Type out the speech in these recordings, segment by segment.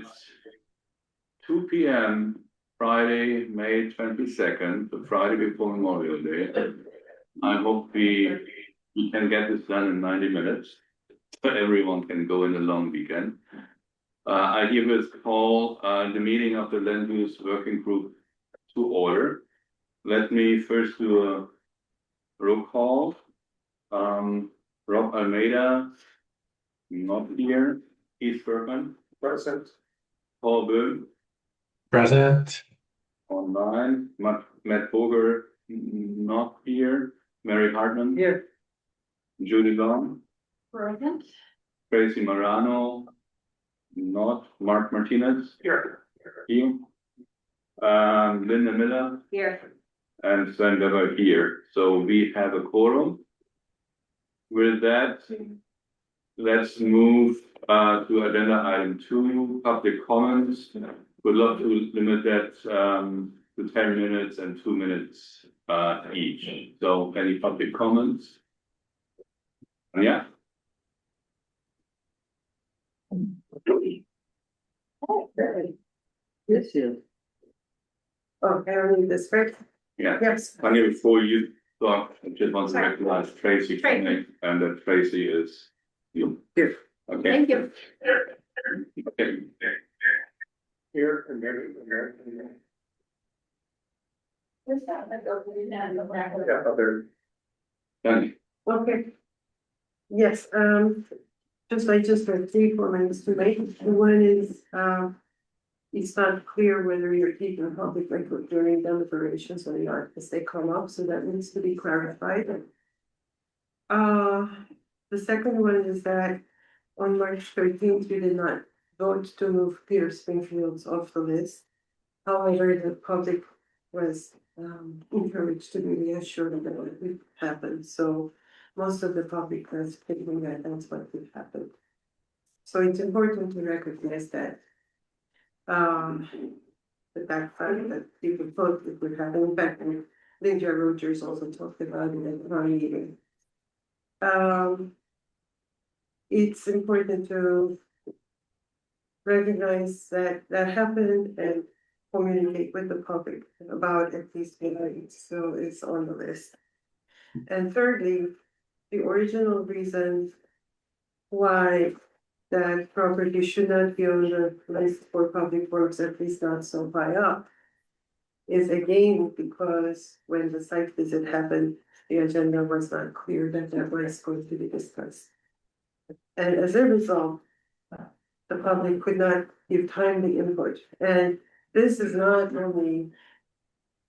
It's 2 p.m. Friday, May 22nd, the Friday before Memorial Day. I hope we can get this done in 90 minutes, so everyone can go in a long weekend. I herewith call the meeting of the Land Use Working Group to order. Let me first do a roll call. Rob Almeida, not here. Keith Bergman. Present. Paul Böhm. Present. Online. Matt Boger, not here. Mary Hartman. Here. Judy Long. Present. Tracy Morano. Not. Mark Martinez. Here. Here. Linda Miller. Here. And Sven Weber here. So we have a quorum. With that, let's move to agenda item 2, public comments. Would love to limit that to 10 minutes and 2 minutes each. So any public comments? Yeah. Yes, yes. Oh, I don't need this, right? Yeah. Yes. I mean, before you talk, I just want to recognize Tracy coming, and that Tracy is you. Here. Okay. Thank you. Okay. Here and there. Yeah, other. Done. Okay. Yes, just have 3 comments to make. One is, it's not clear whether you're taking a public record during deliberations or not, as they come up, so that needs to be clarified. The second one is that on March 13th, we did not vote to move Peter Springfield's off the list. However, the public was encouraged to be reassured that it would happen, so most of the public was thinking that that's what would happen. So it's important to recognize that the fact that people thought it would happen. In fact, Lydia Rogers also talked about it at our meeting. It's important to recognize that that happened and communicate with the public about at least so it's on the list. And thirdly, the original reason why that property should not be on the list for public works, at least not so high up, is again because when the site visit happened, the agenda was not clear that that was going to be discussed. And as a result, the public could not give timely input. And this is not only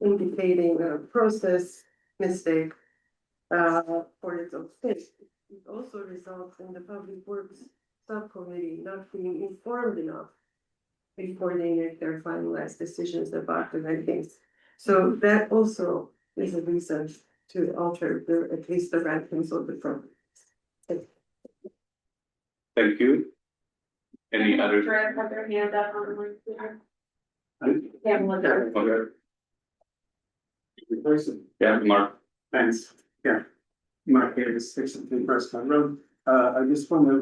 indicating a process mistake for its own sake, it also results in the public works subcommittee not being informed enough before they make their finalized decisions about the rankings. So that also is a reason to alter at least the rankings of the properties. Thank you. Any other? Have their hand up on the Okay. Yeah, Mark. Thanks. Yeah. Mark Davis, 63 Prescott Road. I just want to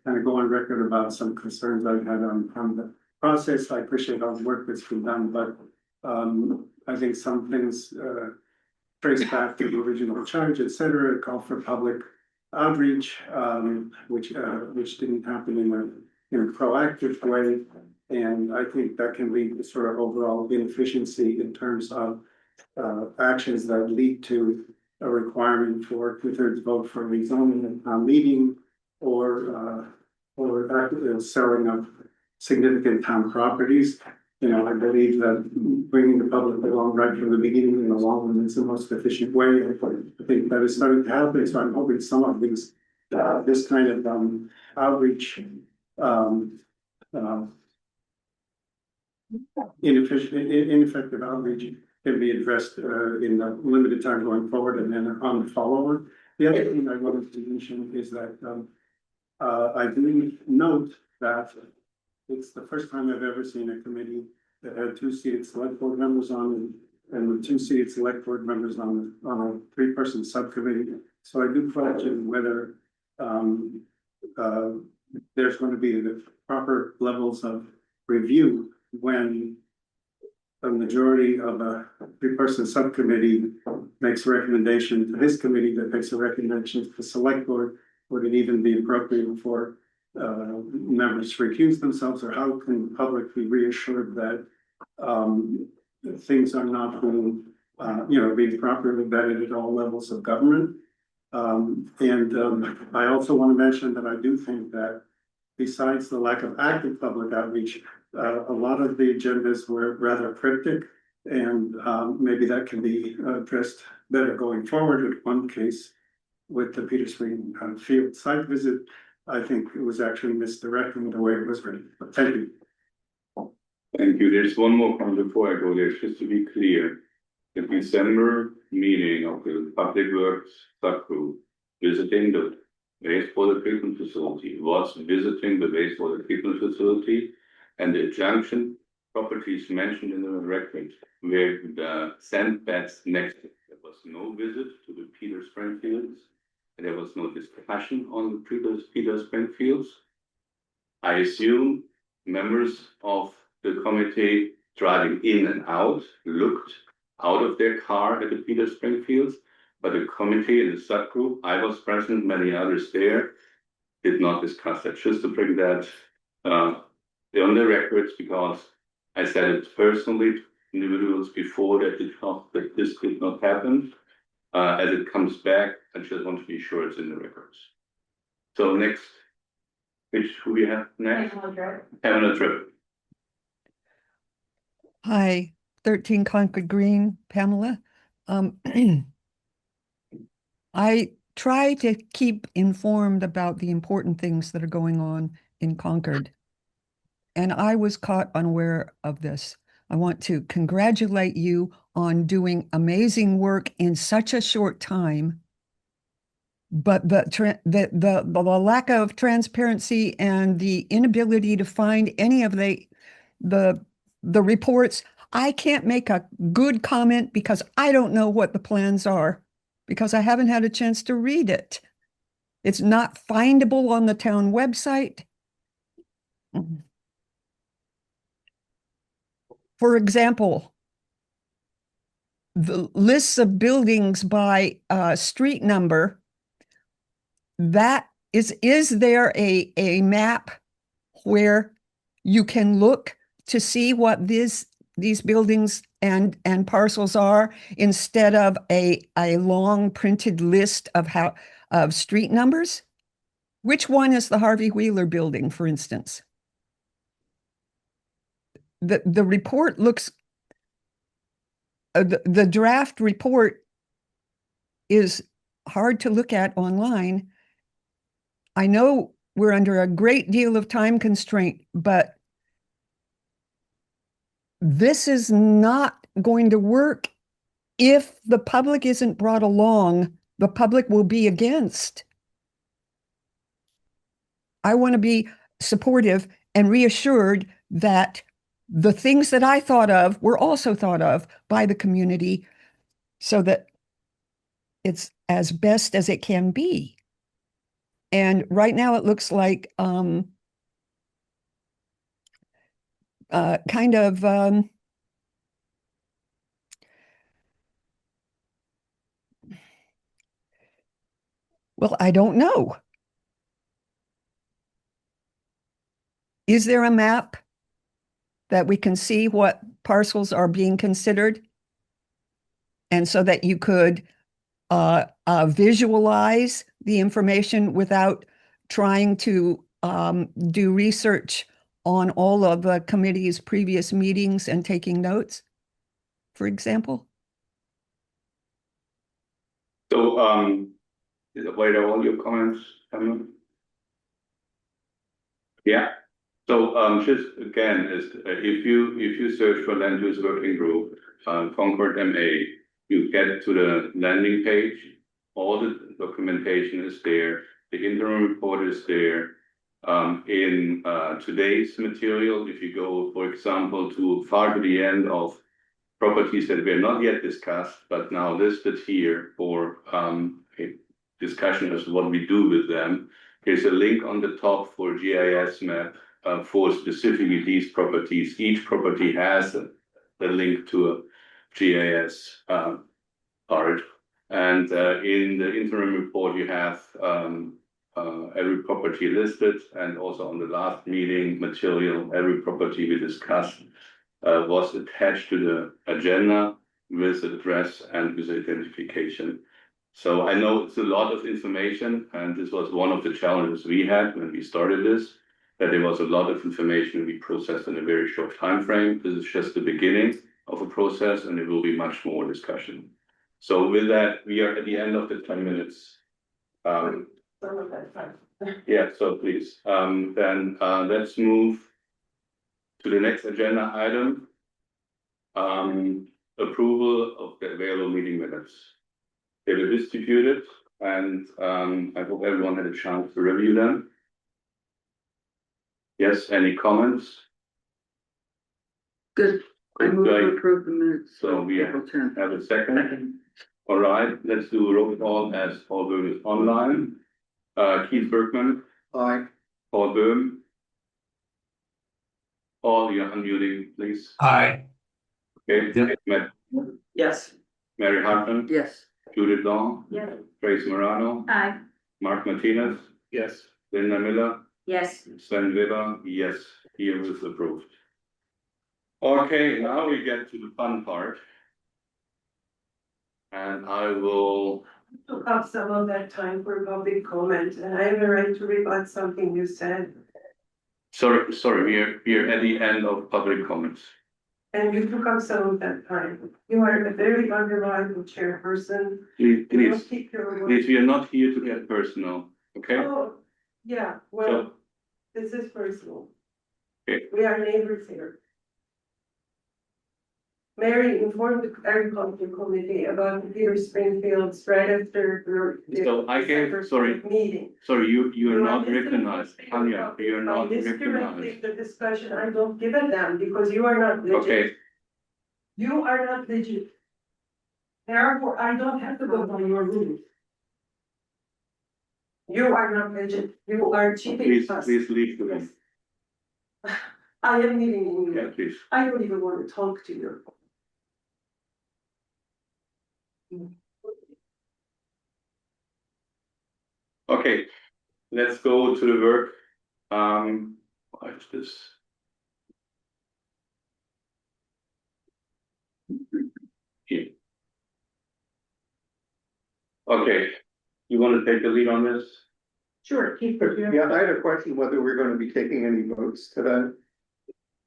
kind of go on record about some concerns I've had on the process. I appreciate all the work that's been done, but I think some things trace back to the original charge, et cetera, call for public outreach, which didn't happen in a proactive way. And I think that can lead to sort of overall inefficiency in terms of actions that lead to a requirement for 2/3 vote for rezoning at town meeting or selling of significant town properties. You know, I believe that bringing the public along right from the beginning in the long run is the most efficient way. I think that is starting to happen. So I'm hoping some of these this kind of outreach ineffective outreach can be addressed in the limited time going forward and then on the follow-on. The other thing I wanted to mention is that I do note that it's the first time I've ever seen a committee that had 2 seated select board members on and with 2 seated select board members on a 3-person subcommittee. So I do question whether there's going to be the proper levels of review when a majority of a three-person subcommittee makes a recommendation to this committee that makes a recommendation to the select board? Would it even be appropriate for members to recuse themselves, or how can the public be reassured that things are not being, being properly vetted at all levels of government? I also want to mention that I do think that besides the lack of active public outreach, a lot of the agendas were rather cryptic, and maybe that can be addressed better going forward. In one case, with the Peter Spring field site visit, I think it was actually misdirecting the way it was written. But thank you. Thank you. There's one more point before I go there, just to be clear. The December meeting of the Public Works subgroup visiting the wastewater treatment facility was visiting the wastewater treatment facility, and the junction properties mentioned in the record were the sandbeds next to it. There was no visit to the Peter Springfields, and there was no discussion on the Peter Springfields. I assume members of the committee driving in and out looked out of their car at the Peter Springfields, but the committee and the subgroup, I was present, many others there, did not discuss that. Just to bring that on the records, because I said it personally to individuals before that this did not happen. As it comes back, I just want to be sure it's in the records. So next, who we have next? Pamela Tripp. Hi, 13 Concord Green, Pamela. I try to keep informed about the important things that are going on in Concord. And I was caught unaware of this. I want to congratulate you on doing amazing work in such a short time. But the lack of transparency and the inability to find any of the reports, I can't make a good comment because I don't know what the plans are, because I haven't had a chance to read it. It's not findable on the town website. For example, the lists of buildings by street number, that is there a map where you can look to see what these buildings and parcels are, instead of a long printed list of street numbers? Which one is the Harvey Wheeler building, for instance? The report looks, the draft report is hard to look at online. I know we're under a great deal of time constraint, but this is not going to work if the public isn't brought along. The public will be against. I want to be supportive and reassured that the things that I thought of were also thought of by the community, so that it's as best as it can be. And right now it looks like kind of well, I don't know. Is there a map that we can see what parcels are being considered? And so that you could visualize the information without trying to do research on all of the committee's previous meetings and taking notes, for example? So, wait, are all your comments, Pamela? Yeah. So, just again, if you search for land use working group, Concord MA, you get to the landing page. All the documentation is there. The interim report is there. In today's material, if you go, for example, far to the end of properties that were not yet discussed, but now listed here for a discussion as to what we do with them, there's a link on the top for GIS map for specifically these properties. Each property has a link to a GIS part. And in the interim report, you have every property listed, and also on the last meeting material, every property we discussed was attached to the agenda with address and with identification. So I know it's a lot of information, and this was one of the challenges we had when we started this, that there was a lot of information we processed in a very short time frame. This is just the beginning of a process, and there will be much more discussion. So with that, we are at the end of the 20 minutes. Yeah, so please, then let's move to the next agenda item. Approval of the available meeting minutes. They were distributed, and I hope everyone had a chance to review them. Yes, any comments? Good. I move to approve the minutes. So we April 10th. have a second. All right, let's do a roll call as Paul Böhm is online. Keith Bergman, Aye. Paul Böhm. Paul, you're unmuting, please. Aye. Okay, Yep. Yes. Mary Hartman, Yes. Judith Long, Yes. Trace Morano, Aye. Mark Martinez, Yes. Linda Miller, Yes. Sven Weber, yes, here is approved. Okay, now we get to the fun part. And I will, Took up some of that time for public comment, and I have a right to rebut something you said. sorry, we are at the end of public comments. And you took up some of that time. You are a very unreliable chairperson. Please, You don't please, keep your word. please, we are not here to get personal, okay? Oh, yeah, well, So, this is personal. Okay. We are neighbors here. Mary informed the agriculture committee about the Peter Springfields right after your. So I gave- December sorry. Meeting. sorry, you are not listening recognized, to Tanya, you are not By misdirecting recognized. the discussion, I don't give a damn because you are not legit. Okay, You are not legit. Therefore, I don't have to go by your rules. You are not legit. You are cheating please, us. please leave the room. Yes. I am leaving you. Yeah, please. I don't even want to talk to you. Okay, let's go to the work. Why is this? Here. Okay, you want to take the lead on this? Sure, keep it. Yeah, I had a question whether we're gonna be taking any votes today.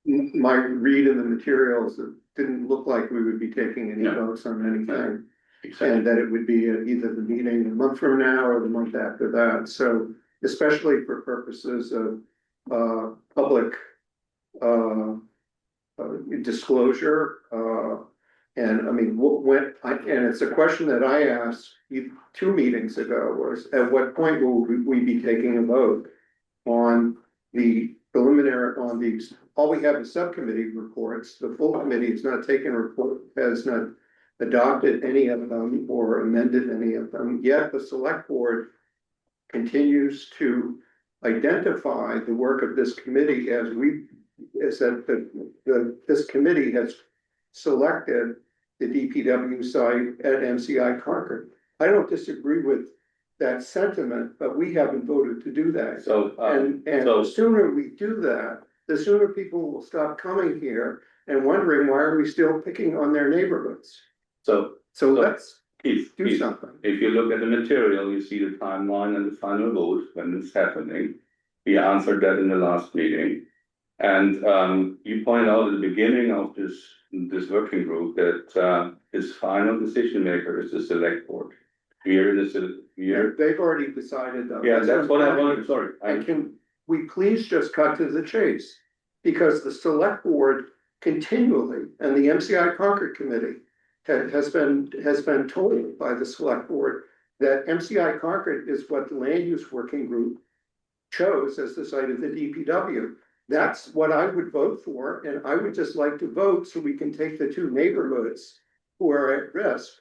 My read of the materials, it didn't look like we would be taking any No. votes on anything. Exactly. And that it would be at either the meeting a month from now or the month after that, so especially for purposes of public disclosure, and I mean, and it's a question that I asked you 2 meetings ago, was at what point will we be taking a vote on the preliminary, on these, all we have is subcommittee reports, the full committee has not taken report, has not adopted any of them or amended any of them, yet the select board continues to identify the work of this committee as that this committee has selected the DPW site at MCI Concord. I don't disagree with that sentiment, but we haven't voted to do that. So, And so- the sooner we do that, the sooner people will stop coming here and wondering why are we still picking on their neighborhoods? so So let's Keith, do Keith, something. if you look at the material, you see the timeline and the final vote when it's happening. We answered that in the last meeting. And you pointed out at the beginning of this working group that his final decision maker is the select board. They've already decided though. Yeah, that's what I wanted, sorry. And can we please just cut to the chase? Because the select board continually, and the MCI Concord committee has been told by the select board that MCI Concord is what the land use working group chose as the site of the DPW. That's what I would vote for, and I would just like to vote so we can take the 2 neighborhoods who are at risk.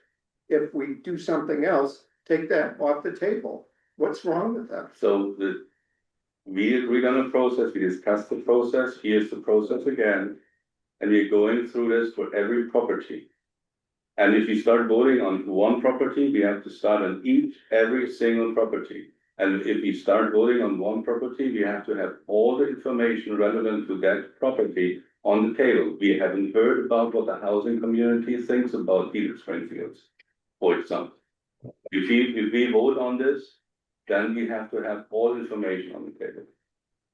If we do something else, take that off the table. What's wrong with that? So we agreed on a process, we discussed the process, here's the process again. And we're going through this for every property. And if we start voting on one property, we have to start on every single property. And if we start voting on one property, we have to have all the information relevant to that property on the table. We haven't heard about what the housing community thinks about Peter Springfields, for example. If we vote on this, then we have to have all information on the table.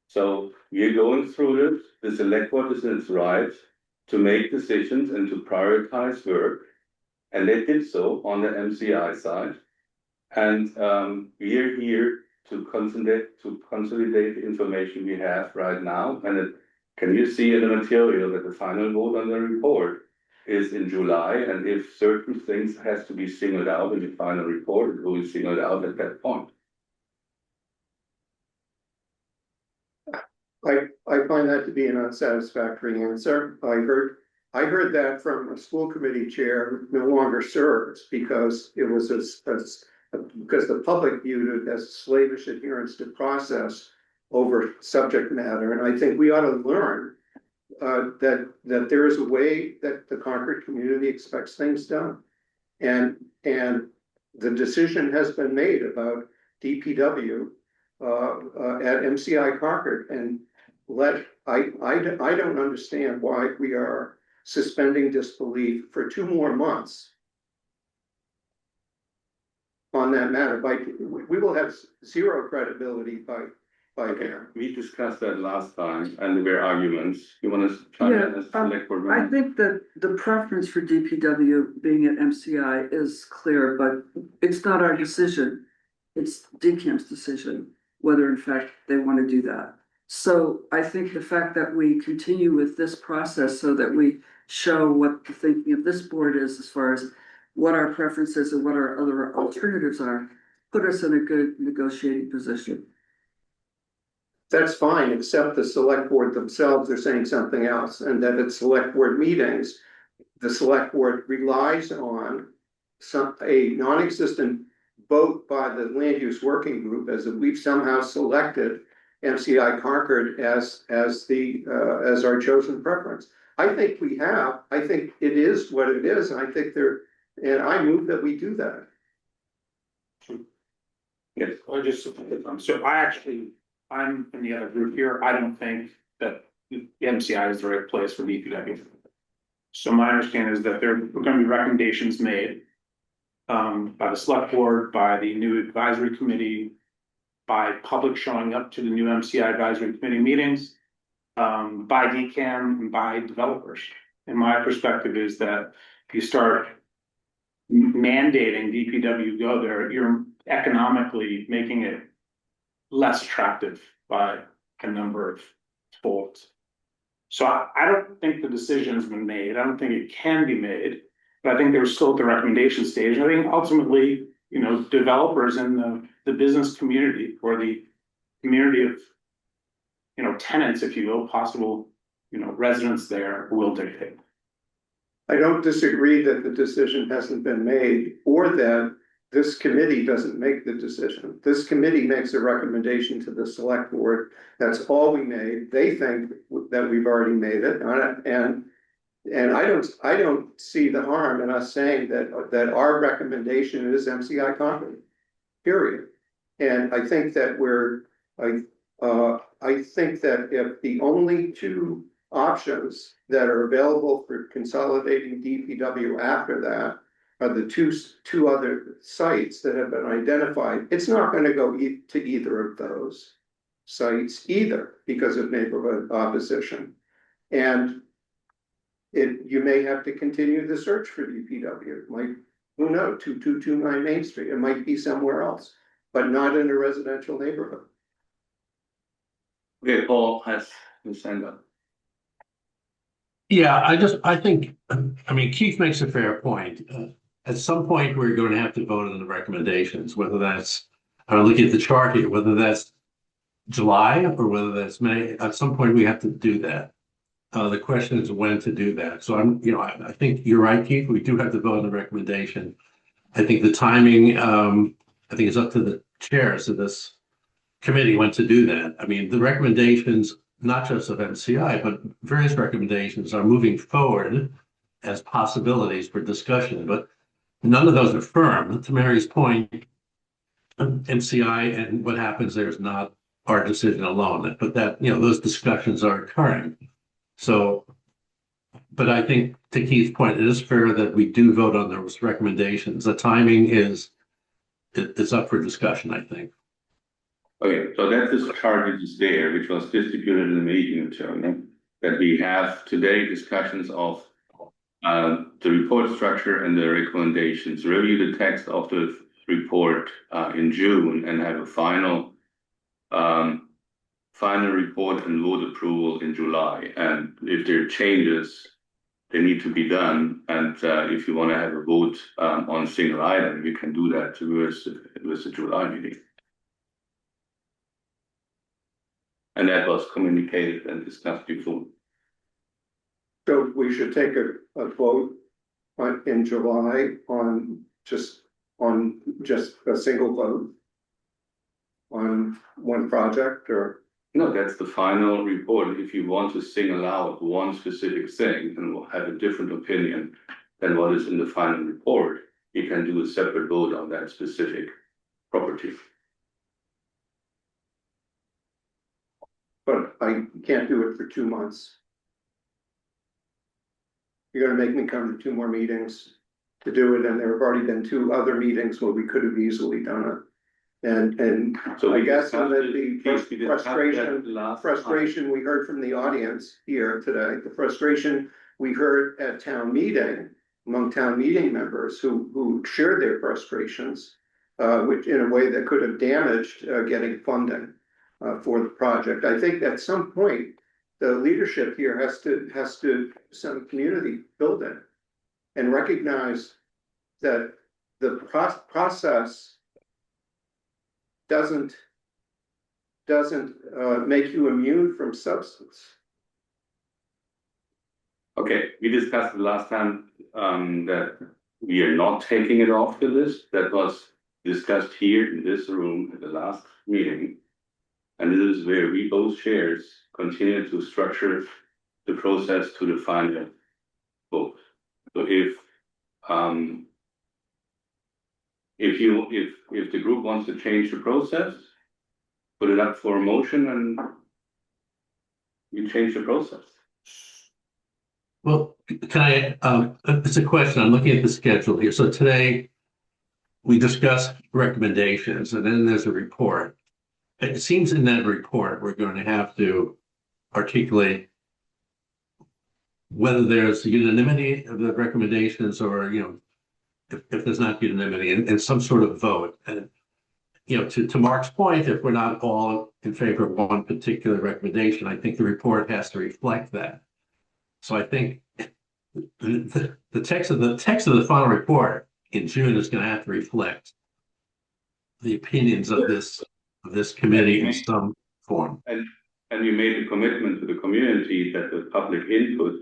So we're going through this. The select board is in its right to make decisions and to prioritize work. And they did so on the MCI side. And we are here to consolidate the information we have right now. And can you see in the material that the final vote on the report is in July? And if certain things has to be singled out in the final report, it will be singled out at that point. I find that to be an unsatisfactory answer. I heard that from a school committee chair who no longer serves because it was because the public viewed it as slavish adherence to process over subject matter. And I think we ought to learn that there is a way that the Concord community expects things done. And the decision has been made about DPW at MCI Concord, and I don't understand why we are suspending disbelief for 2 more months on that matter. We will have zero credibility by there. We discussed that last time and there were arguments. You want to chime in as select board member? I think that the preference for DPW being at MCI is clear, but it's not our decision. It's DCAM's decision, whether in fact they want to do that. So I think the fact that we continue with this process so that we show what the thinking of this board is as far as what our preferences and what our other alternatives are, put us in a good negotiating position. That's fine, except the select board themselves are saying something else, and that at select board meetings, the select board relies on a non-existent vote by the land use working group as if we've somehow selected MCI Concord as our chosen preference. I think we have. I think it is what it is, and I move that we do that. Yes. I'm in the other group here. I don't think that the MCI is the right place for DPW. So my understanding is that there are going to be recommendations made by the select board, by the new advisory committee, by public showing up to the new MCI advisory committee meetings, by DCAM and by developers. And my perspective is that if you start mandating DPW go there, you're economically making it less attractive by a number of folds. So I don't think the decision's been made. I don't think it can be made, but I think they're still at the recommendation stage. And I think ultimately, you know, developers in the business community or the community of, you know, tenants, if you will, possible, you know, residents there will dictate. I don't disagree that the decision hasn't been made or that this committee doesn't make the decision. This committee makes a recommendation to the select board. That's all we made. They think that we've already made it. And I don't see the harm in us saying that our recommendation is MCI Concord, period. And I think that I think that if the only 2 options that are available for consolidating DPW after that are the two other sites that have been identified, it's not going to go to either of those sites either because of neighborhood opposition. And you may have to continue the search for DPW. It might, who knows, 2229 Main Street. It might be somewhere else, but not in a residential neighborhood. Okay, Paul has his hand up. Yeah, I think, I mean, Keith makes a fair point. At some point, we're going to have to vote on the recommendations, whether that's, I'm looking at the chart here, whether that's July or whether that's May. At some point, we have to do that. The question is when to do that. So I think you're right, Keith. We do have to vote on the recommendation. I think the timing, I think it's up to the chairs of this committee went to do that. I mean, the recommendations, not just of MCI, but various recommendations are moving forward as possibilities for discussion, but none of those are firm. To Mary's point, MCI and what happens there is not our decision alone, but that, those discussions are occurring. So, but I think to Keith's point, it is fair that we do vote on those recommendations. The timing is up for discussion, I think. Okay, so that is the chart which is there, which was distributed in the meeting material, that we have today discussions of the report structure and the recommendations, review the text of the report in June and have a final report and vote approval in July. And if there are changes, they need to be done. And if you want to have a vote on a single item, you can do that with the July meeting. And that was communicated and discussed before. So we should take a vote in July on just a single vote on one project, or? No, that's the final report. If you want to single out one specific thing and will have a different opinion than what is in the final report, you can do a separate vote on that specific property. But I can't do it for 2 months. You're gonna make me come to 2 more meetings to do it, and there have already been 2 other meetings where we could have easily done it. And So I guess on we discussed that frustration we heard from the audience here today, the frustration we heard at town meeting among town meeting members who shared their frustrations, which in a way that could have damaged getting funding for the project. I think at some point the leadership here has to some community building and recognize that the process doesn't make you immune from substance. Okay, we discussed the last time that we are not taking it off the list. That was discussed here in this room at the last meeting. And this is where we both chairs continue to structure the process to the final vote. So if the group wants to change the process, put it up for a motion and we change the process. Well, can I, it's a question, I'm looking at the schedule here. So today we discussed recommendations and then there's a report. It seems in that report, we're going to have to articulate whether there's unanimity of the recommendations or, if there's not unanimity and some sort of vote. And, to Mark's point, if we're not all in favor of one particular recommendation, I think the report has to reflect that. So I think the text of the final report in June is going to have to reflect the opinions of this committee in some form. And you made a commitment to the community that the public input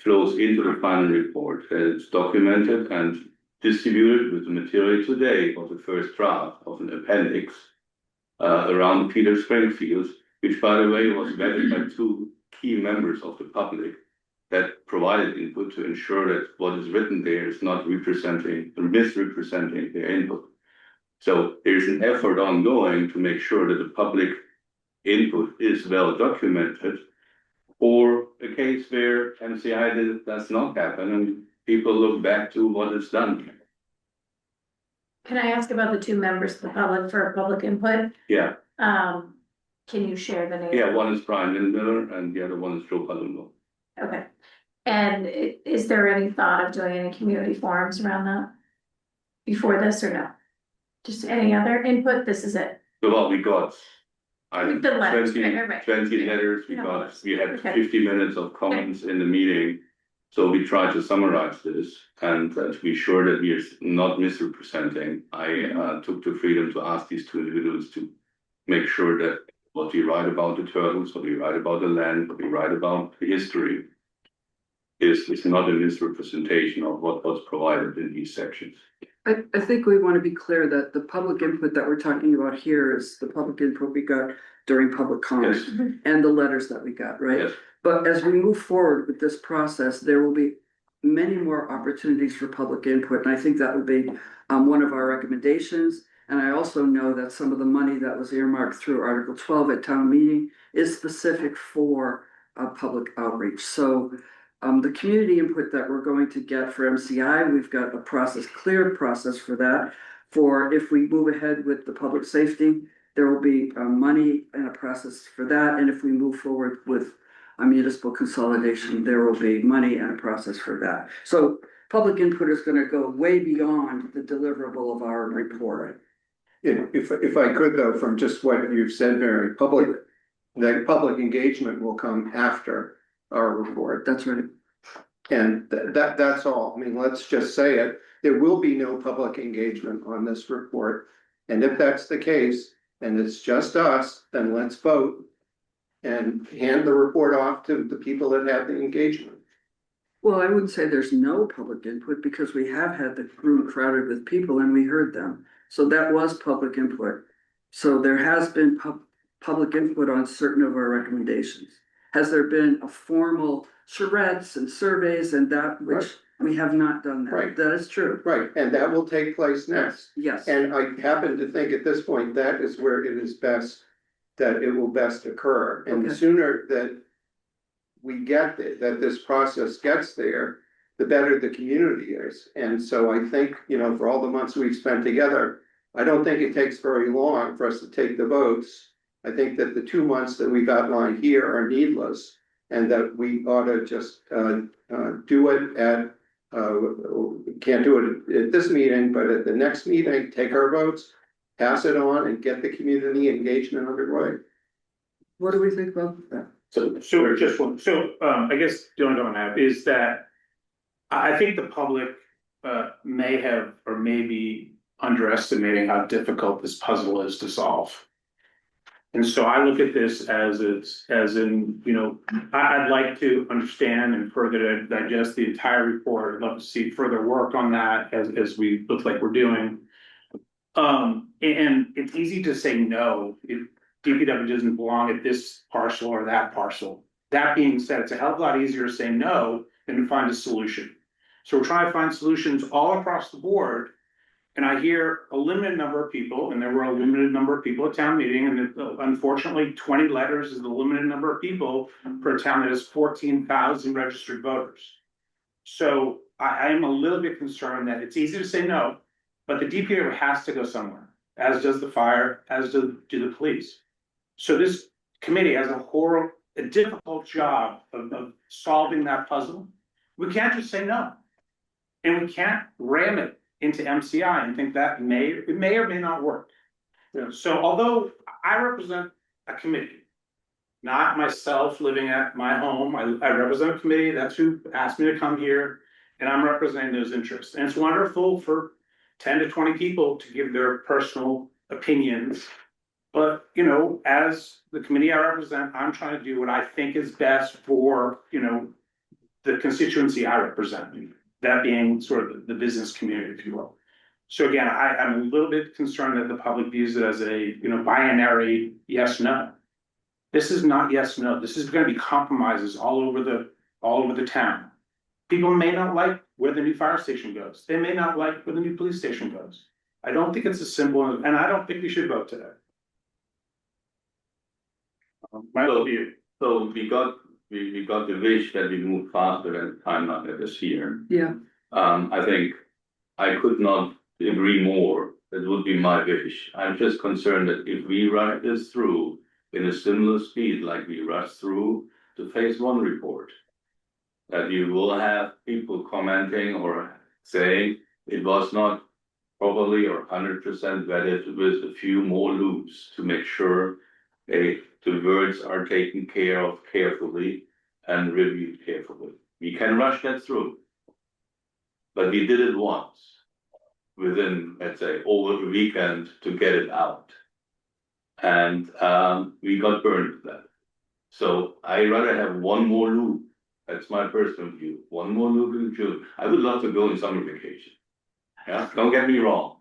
flows into the final report. It's documented and distributed with the material today of the first draft of an appendix around Peter Springfield, which by the way was vetted by 2 key members of the public that provided input to ensure that what is written there is not representing or misrepresenting their input. So there's an effort ongoing to make sure that the public input is well documented, or a case where MCI does not happen and people look back to what is done. Can I ask about the 2 members of the public for public input? Yeah, Can you share the name? yeah, one is Brian Lindmiller and the other one is Joe Palumbo. Okay. And is there any thought of doing any community forums around that before this or no? Just any other input? This is it. So what we got, The letters, 20 right. 20 letters, we had Okay. 50 minutes of comments in the meeting. So we tried to summarize this and to be sure that we are not misrepresenting. I took the freedom to ask these 2 individuals to make sure that what we write about the turtles, what we write about the land, what we write about the history is not a misrepresentation of what was provided in these sections. I think we want to be clear that the public input that we're talking about here is the public input we got during public comment Yes, and the letters that we got, right? yes, But as we move forward with this process, there will be many more opportunities for public input, and I think that would be one of our recommendations. And I also know that some of the money that was earmarked through Article 12 at town meeting is specific for public outreach. So the community input that we're going to get for MCI, we've got a clear process for that. For if we move ahead with the public safety, there will be money and a process for that. And if we move forward with a municipal consolidation, there will be money and a process for that. So public input is going to go way beyond the deliverable of our report. If I could though, from just what you've said, Mary, the public engagement will come after our report. That's right. And that's all. I mean, let's just say it. There will be no public engagement on this report. And if that's the case, and it's just us, then let's vote and hand the report off to the people that have the engagement. Well, I wouldn't say there's no public input because we have had the room crowded with people and we heard them. So that was public input. So there has been public input on certain of our recommendations. Has there been a formal charrettes and surveys and that which Right. we have not done that? Right. That is true. Right, and that will take place next. Yes. And I happen to think at this point, that is where it is best, that it will best occur. And the Okay. sooner that we get it, that this process gets there, the better the community is. And so I think, you know, for all the months we've spent together, I don't think it takes very long for us to take the votes. I think that the 2 months that we've outlined here are needless and that we ought to just do it at, can't do it at this meeting, but at the next meeting, take our votes, pass it on and get the community engagement underway. What do we think about that? So just one, I guess the only comment I have is that I think the public may have or may be underestimating how difficult this puzzle is to solve. And so I look at this as in, you know, I'd like to understand and further digest the entire report. I'd love to see further work on that as we look like we're doing. And it's easy to say no if DPW doesn't belong at this parcel or that parcel. That being said, it's a hell of a lot easier to say no than to find a solution. So we're trying to find solutions all across the board. And I hear a limited number of people, and there were a limited number of people at town meeting, and unfortunately, 20 letters is the limited number of people for a town that has 14,000 registered voters. So I am a little bit concerned that it's easy to say no, but the DPW has to go somewhere, as does the fire, as do the police. So this committee has a difficult job of solving that puzzle. We can't just say no. And we can't ram it into MCI and think that it may or may not work. Yeah. So although I represent a committee, not myself living at my home, I represent a committee, that's who asked me to come here, and I'm representing those interests. And it's wonderful for 10 to 20 people to give their personal opinions. But, you know, as the committee I represent, I'm trying to do what I think is best for, you know, the constituency I represent. That being sort of the business community, if you will. So again, I'm a little bit concerned that the public views it as a, you know, binary yes, no. This is not yes, no. This is going to be compromises all over the town. People may not like where the new fire station goes. They may not like where the new police station goes. I don't think it's as simple, and I don't think we should vote today. My view. So we got the wish that we move faster than the timeline that is here. Yeah. I think I could not agree more. That would be my wish. I'm just concerned that if we rush this through in a similar speed like we rushed through the phase 1 report, that you will have people commenting or saying it was not probably or 100% vetted with a few more loops to make sure the words are taken care of carefully and reviewed carefully. We can rush that through. But we did it once within, let's say, over the weekend to get it out. And we got burned with that. So I'd rather have one more loop. That's my personal view. One more loop in June. I would love to go on summer vacation. Yeah, don't get me wrong.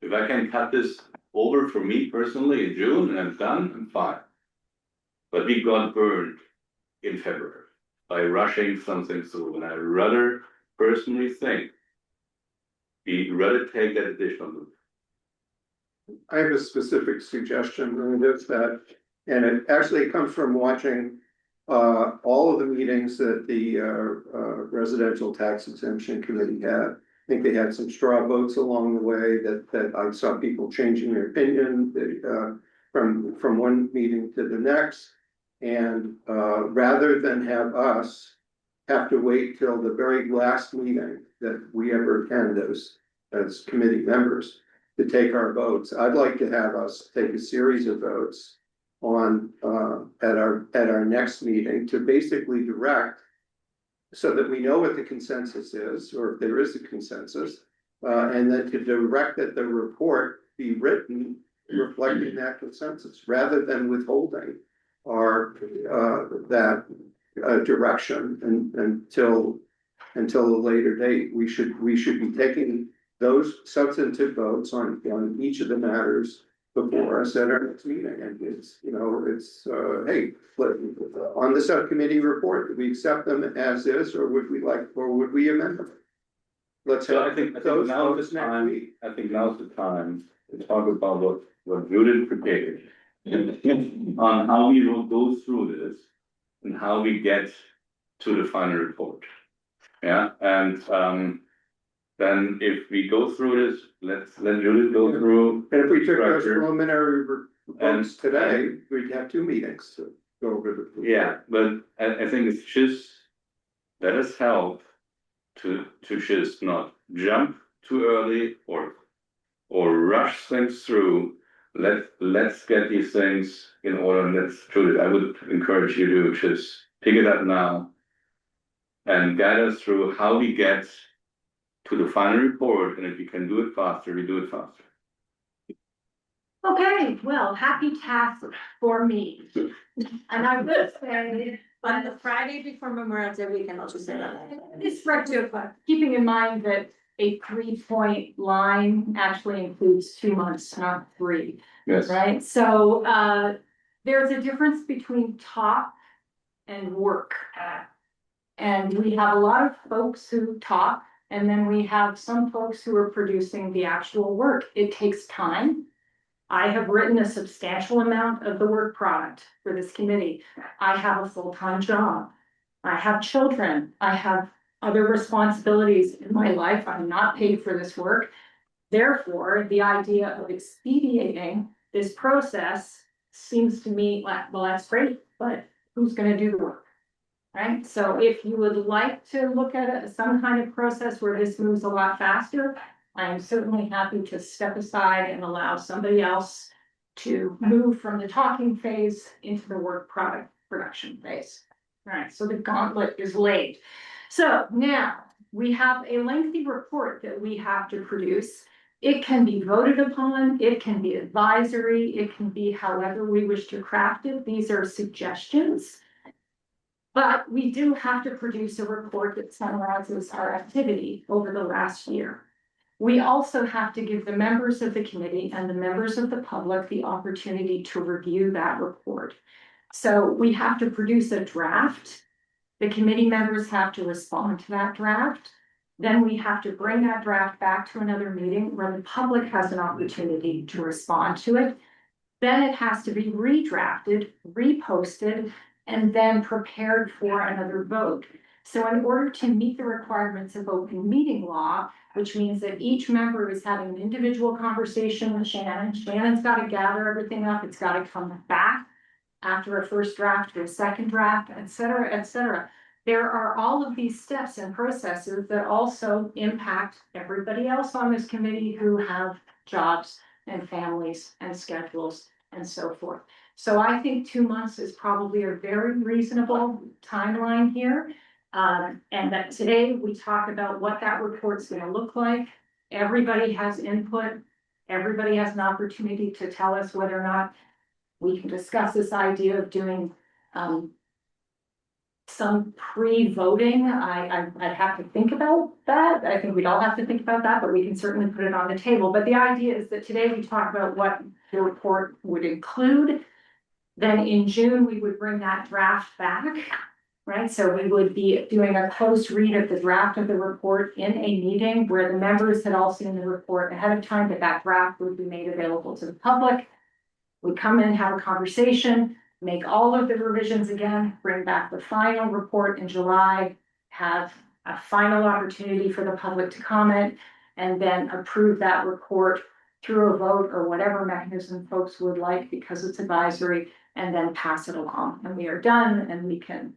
If I can cut this over for me personally in June and I'm done, I'm fine. But we got burned in February by rushing something through, and I rather personally think we rather take that additional move. I have a specific suggestion, and it's that, and it actually comes from watching all of the meetings that the residential tax exemption committee had. I think they had some straw votes along the way that I saw people changing their opinion from one meeting to the next. And rather than have us have to wait till the very last meeting that we ever attend as committee members to take our votes, I'd like to have us take a series of votes on at our next meeting to basically direct, so that we know what the consensus is, or if there is a consensus, and then to direct that the report be written reflecting that consensus, rather than withholding our that direction until a later date. We should be taking those substantive votes on each of the matters before us at our next meeting. And it's, hey, on the subcommittee report, do we accept them as is, or would we amend them? Let's So have I think those now's votes the next time, week. I think now's the time to talk about what Judith prepared. On how we will go through this and how we get to the final report. Yeah, and then if we go through this, let Judith go through. And if we took those structure. preliminary votes And- today, we'd have two meetings to go over the. Yeah, but I think it's just, let us help to just not jump too early or rush things through. Let's get these things in order, and Judith, I would encourage you to just pick it up now and guide us through how we get to the final report, and if we can do it faster, we do it faster. Okay, well, happy task for me. And I will say, On the Friday before Memorial Day weekend, I'll just say that. this right to, keeping in mind that a 3-point line actually includes 2 months, not 3, Yes. right? So, there's a difference between talk and work. And we have a lot of folks who talk, and then we have some folks who are producing the actual work. It takes time. I have written a substantial amount of the work product for this committee. I have a full-time job. I have children. I have other responsibilities in my life. I'm not paid for this work. Therefore, the idea of expediting this process seems to me like, well, that's great, but who's gonna do the work? Right? So if you would like to look at some kind of process where this moves a lot faster, I am certainly happy to step aside and allow somebody else to move from the talking phase into the work product production phase. All right, so the gauntlet is laid. So now we have a lengthy report that we have to produce. It can be voted upon, it can be advisory, it can be however we wish to craft it. These are suggestions. But we do have to produce a report that summarizes our activity over the last year. We also have to give the members of the committee and the members of the public the opportunity to review that report. So we have to produce a draft. The committee members have to respond to that draft. Then we have to bring that draft back to another meeting where the public has an opportunity to respond to it. Then it has to be redrafted, reposted, and then prepared for another vote. So in order to meet the requirements of open meeting law, which means that each member is having an individual conversation with Shannon. Shannon's got to gather everything up. It's got to come back after a first draft to a second draft, et cetera, et cetera. There are all of these steps and processes that also impact everybody else on this committee who have jobs and families and schedules and so forth. So I think 2 months is probably a very reasonable timeline here. And that today we talk about what that report's gonna look like. Everybody has input. Everybody has an opportunity to tell us whether or not we can discuss this idea of doing some pre-voting. I'd have to think about that. I think we'd all have to think about that, but we can certainly put it on the table. But the idea is that today we talk about what the report would include. Then in June, we would bring that draft back, right? So we would be doing a close read of the draft of the report in a meeting where the members had all seen the report ahead of time, but that draft would be made available to the public. We come in, have a conversation, make all of the revisions again, bring back the final report in July, have a final opportunity for the public to comment, and then approve that report through a vote or whatever mechanism folks would like because it's advisory, and then pass it along. And we are done and we can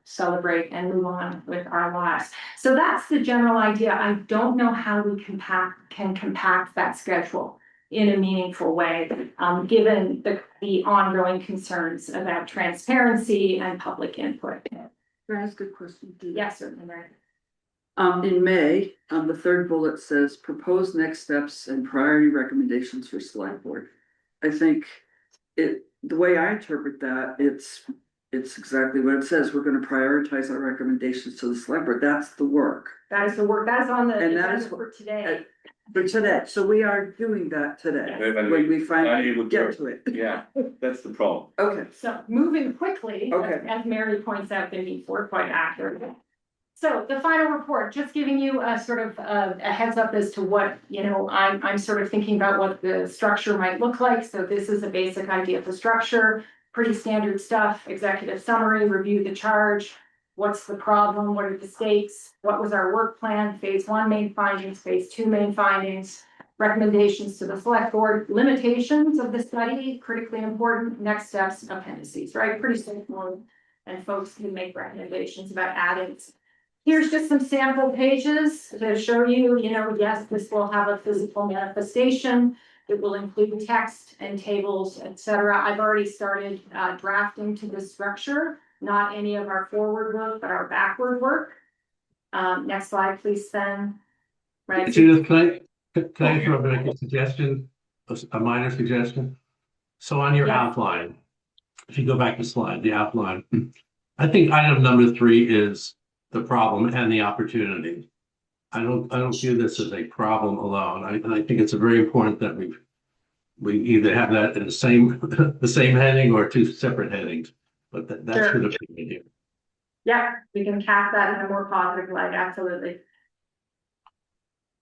celebrate and move on with our lives. So that's the general idea. I don't know how we can compact that schedule in a meaningful way, given the ongoing concerns about transparency and public input. Can I ask a question? Yes, certainly, Mary. In May, the third bullet says proposed next steps and priority recommendations for select board. I think the way I interpret that, it's exactly what it says. We're gonna prioritize our recommendations to the select board. That's the work. That is the work, that is on the And that agenda is for today. For today, so we are doing that today, when we finally get to it. Yeah, that's the problem. Okay, So moving quickly, Okay. as Mary points out, the need for quite accurate. So the final report, just giving you a sort of a heads up as to what, I'm sort of thinking about what the structure might look like. So this is a basic idea of the structure, pretty standard stuff, executive summary, review the charge. What's the problem? What are the stakes? What was our work plan? Phase 1 main findings, phase 2 main findings, recommendations to the select board, limitations of the study, critically important, next steps, appendices, right? Pretty straightforward. And folks can make recommendations about adding. Here's just some sample pages to show you, yes, this will have a physical manifestation. It will include text and tables, etc. I've already started drafting to this structure. Not any of our forward work, but our backward work. Next slide, please, Sven. Right. Judith, can I interrupt and make a suggestion, a minor suggestion? So on your Yeah. outline, if you go back to slide, the outline, I think item number 3 is the problem and the opportunity. I don't view this as a problem alone. I think it's very important that we either have that in the same heading or 2 separate headings. But that Sure. should have been here. Yeah, we can cast that in a more positive light, absolutely.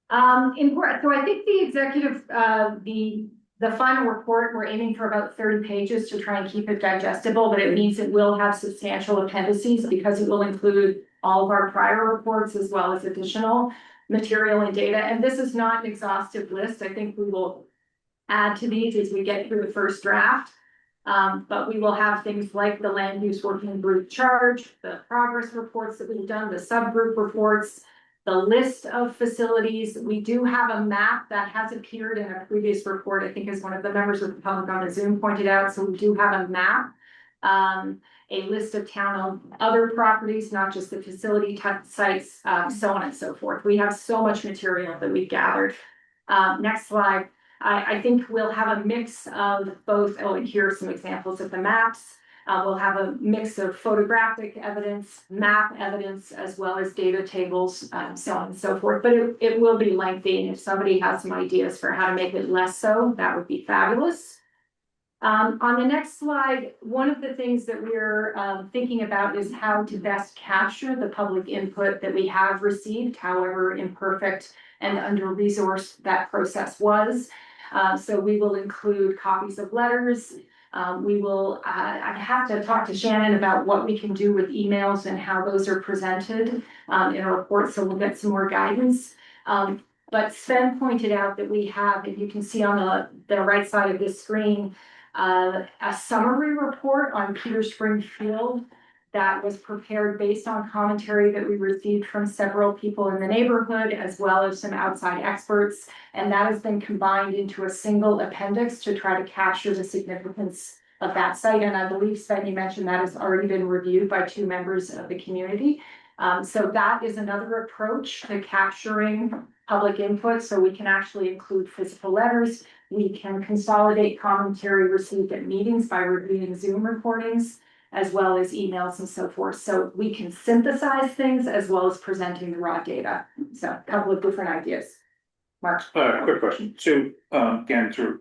Important. So I think the executive, the final report, we're aiming for about 30 pages to try and keep it digestible, but it means it will have substantial appendices because it will include all of our prior reports as well as additional material and data. And this is not an exhaustive list. I think we will add to these as we get through the first draft. But we will have things like the land use working group charge, the progress reports that we've done, the subgroup reports, the list of facilities. We do have a map that has appeared in a previous report, I think as one of the members of the public on a Zoom pointed out. So we do have a map, a list of town other properties, not just the facility type sites, so on and so forth. We have so much material that we've gathered. Next slide. I think we'll have a mix of both, and here are some examples of the maps. We'll have a mix of photographic evidence, map evidence, as well as data tables, so on and so forth. But it will be lengthy, and if somebody has some ideas for how to make it less so, that would be fabulous. On the next slide, one of the things that we're thinking about is how to best capture the public input that we have received, however imperfect and under-resourced that process was. So we will include copies of letters. We will, I have to talk to Shannon about what we can do with emails and how those are presented in a report, so we'll get some more guidance. But Sven pointed out that we have, and you can see on the right side of this screen, a summary report on Peter Spring Field that was prepared based on commentary that we received from several people in the neighborhood, as well as some outside experts. And that has been combined into a single appendix to try to capture the significance of that site. And I believe, Sven, you mentioned that has already been reviewed by 2 members of the community. So that is another approach to capturing public input. So we can actually include physical letters. We can consolidate commentary received at meetings by reviewing Zoom recordings. as well as emails and so forth. So we can synthesize things as well as presenting the raw data. So a couple of different ideas. Mark? Quick question. So, again, to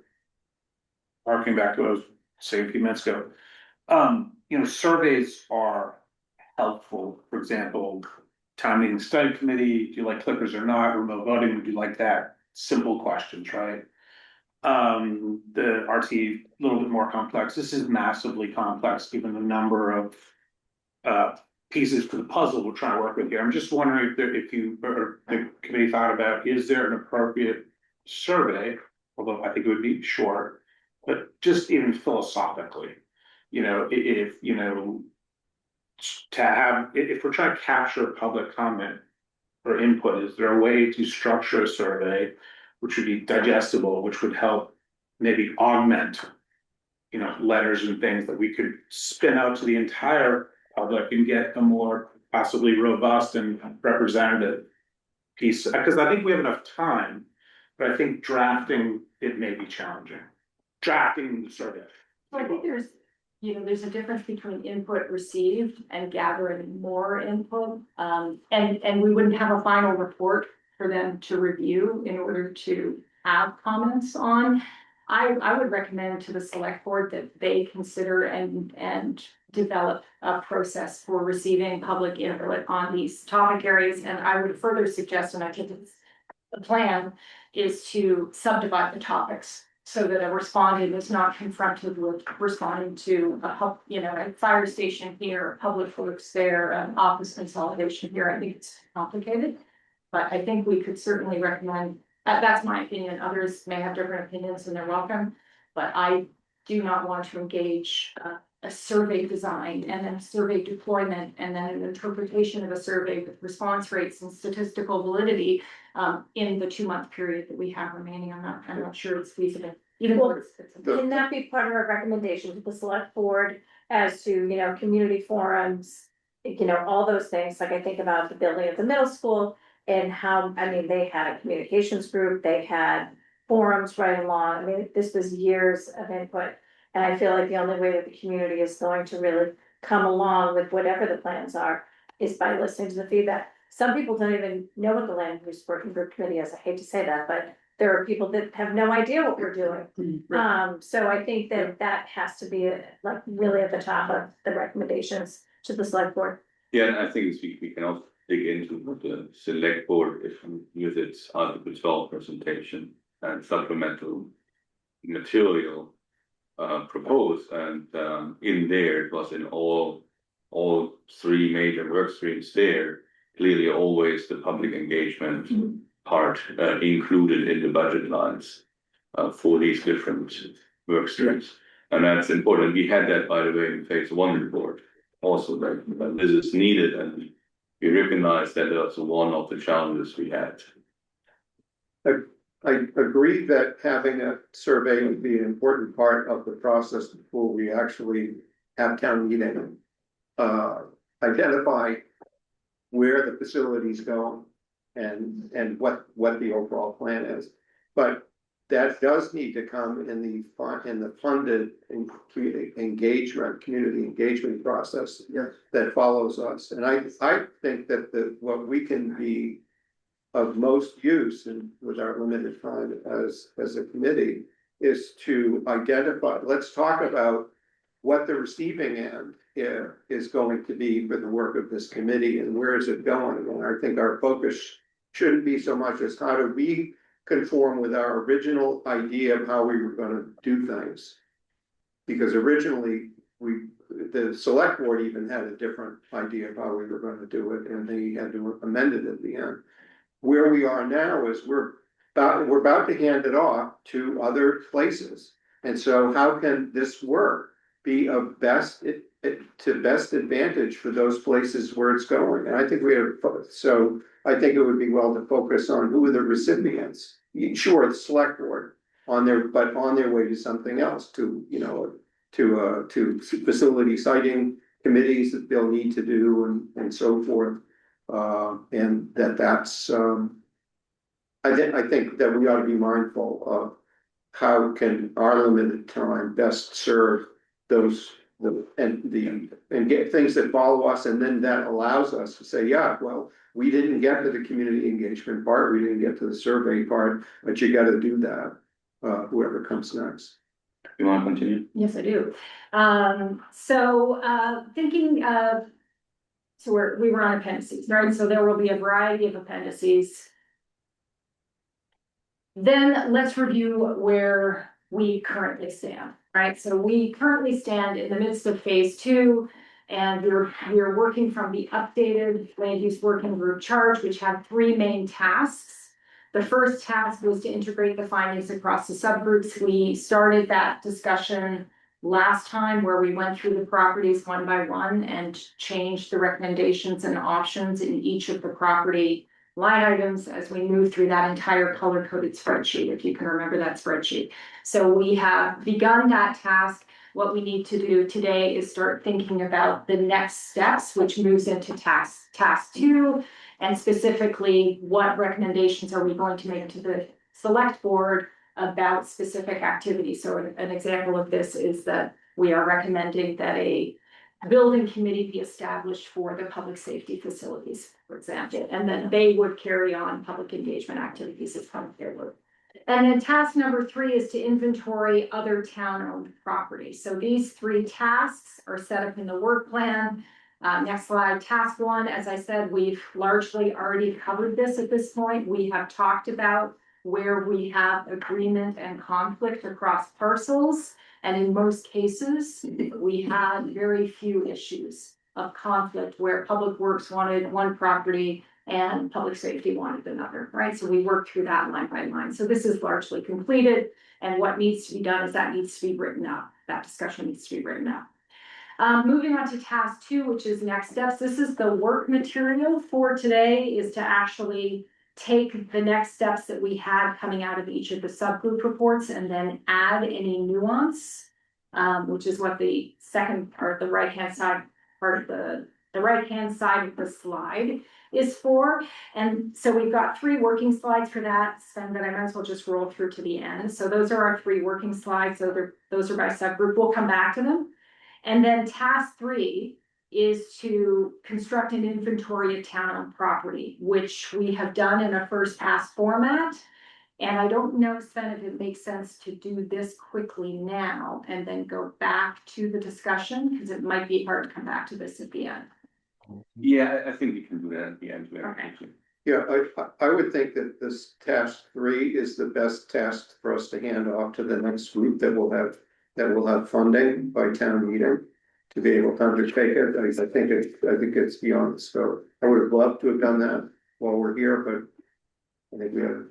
harking back to what I was saying a few minutes ago. Surveys are helpful. For example, town meeting study committee, do you like clickers or not? Remote voting, would you like that? Simple questions, right? The RT, a little bit more complex. This is massively complex, given the number of pieces to the puzzle we're trying to work with here. I'm just wondering if you or the committee thought about, is there an appropriate survey? Although I think it would be short, but just even philosophically, if if we're trying to capture public comment or input, is there a way to structure a survey which would be digestible, which would help maybe augment, letters and things that we could spin out to the entire public and get a more possibly robust and representative piece? Because I think we have enough time, but I think drafting it may be challenging. Drafting the survey. So I think there's a difference between input received and gathering more input. And we wouldn't have a final report for them to review in order to have comments on. I would recommend to the select board that they consider and develop a process for receiving public input on these topic areas. And I would further suggest, and I think it's the plan, is to subdivide the topics so that a respondent is not confronted with responding to a fire station here, public works there, office consolidation here. I think it's complicated, but I think we could certainly recommend. That's my opinion. Others may have different opinions and they're welcome, but I do not want to engage a survey design and then survey deployment and then an interpretation of a survey with response rates and statistical validity in the 2-month period that we have remaining. I'm not sure it's feasible. Can that be part of our recommendation to the select board as to, community forums, all those things? Like I think about the building of the middle school and how, they had a communications group, they had forums right along. This was years of input. And I feel like the only way that the community is going to really come along with whatever the plans are is by listening to the feedback. Some people don't even know what the land use working group committee is. I hate to say that, but there are people that have no idea what we're doing. So I think that has to be really at the top of the recommendations to the select board. Yeah, and I think we can also dig into what the select board, with its Article 12 presentation and supplemental material proposed, and in there it was in all 3 major work streams there. Clearly, always the public engagement part included in the budget lines for these different work streams, and that's important. We had that, by the way, in phase 1 report also, that this is needed, and we recognize that that's one of the challenges we had. I agree that having a survey would be an important part of the process before we actually have town meeting. Identify where the facility's going and what the overall plan is. But that does need to come in the funded engagement, community engagement process that follows us. And I think that what we can be of most use, and with our limited time as a committee, is to identify. Let's talk about what the receiving end is going to be for the work of this committee and where is it going. And I think our focus shouldn't be so much as how do we conform with our original idea of how we were going to do things. Because originally the select board even had a different idea of how we were going to do it, and they had to amend it at the end. Where we are now is we're about to hand it off to other places. And so how can this work be of best advantage for those places where it's going? And I think I think it would be well to focus on who are the recipients. Sure, the select board on their way to something else, to facility siting committees that they'll need to do and so forth. And that's I think that we ought to be mindful of how can our limited time best serve those and get things that follow us, and then that allows us to say, yeah, well, we didn't get to the community engagement part, we didn't get to the survey part, but you gotta do that, whoever comes next. You wanna continue? Yes, I do. Thinking of, so we were on appendices, right? So there will be a variety of appendices. Then let's review where we currently stand, right? So we currently stand in the midst of phase 2, and we're working from the updated land use working group charge, which had 3 main tasks. The first task was to integrate the findings across the subgroups. We started that discussion last time where we went through the properties one by one and changed the recommendations and options in each of the property line items as we move through that entire color coded spreadsheet, if you can remember that spreadsheet. So we have begun that task. What we need to do today is start thinking about the next steps, which moves into task 2, and specifically what recommendations are we going to make to the select board about specific activities. So an example of this is that we are recommending that a building committee be established for the public safety facilities, for example, and then they would carry on public engagement activities as part of their work. And then task number 3 is to inventory other town-owned property. So these 3 tasks are set up in the work plan. Next slide, task 1, as I said, we've largely already covered this at this point. We have talked about where we have agreement and conflict across parcels. And in most cases, we had very few issues of conflict where public works wanted one property and public safety wanted another, right? So we worked through that line by line. So this is largely completed. And what needs to be done is that needs to be written up. That discussion needs to be written up. Moving on to task 2, which is next steps. This is the work material for today, is to actually take the next steps that we had coming out of each of the subgroup reports and then add any nuance, which is what the second part, the right-hand side part of the right-hand side of the slide is for. And so we've got 3 working slides for that, and then I might as well just roll through to the end. So those are our 3 working slides. So those are by subgroup. We'll come back to them. And then task 3 is to construct an inventory of town-owned property, which we have done in a first pass format. And I don't know, Sven, if it makes sense to do this quickly now and then go back to the discussion, because it might be hard to come back to this at the end. Yeah, I think we can do that at the end. Okay. Yeah, I would think that this task 3 is the best task for us to hand off to the next group that will have funding by town meeting to be able to undertake it. I think it's beyond the scope. I would have loved to have done that while we're here, but I think we have.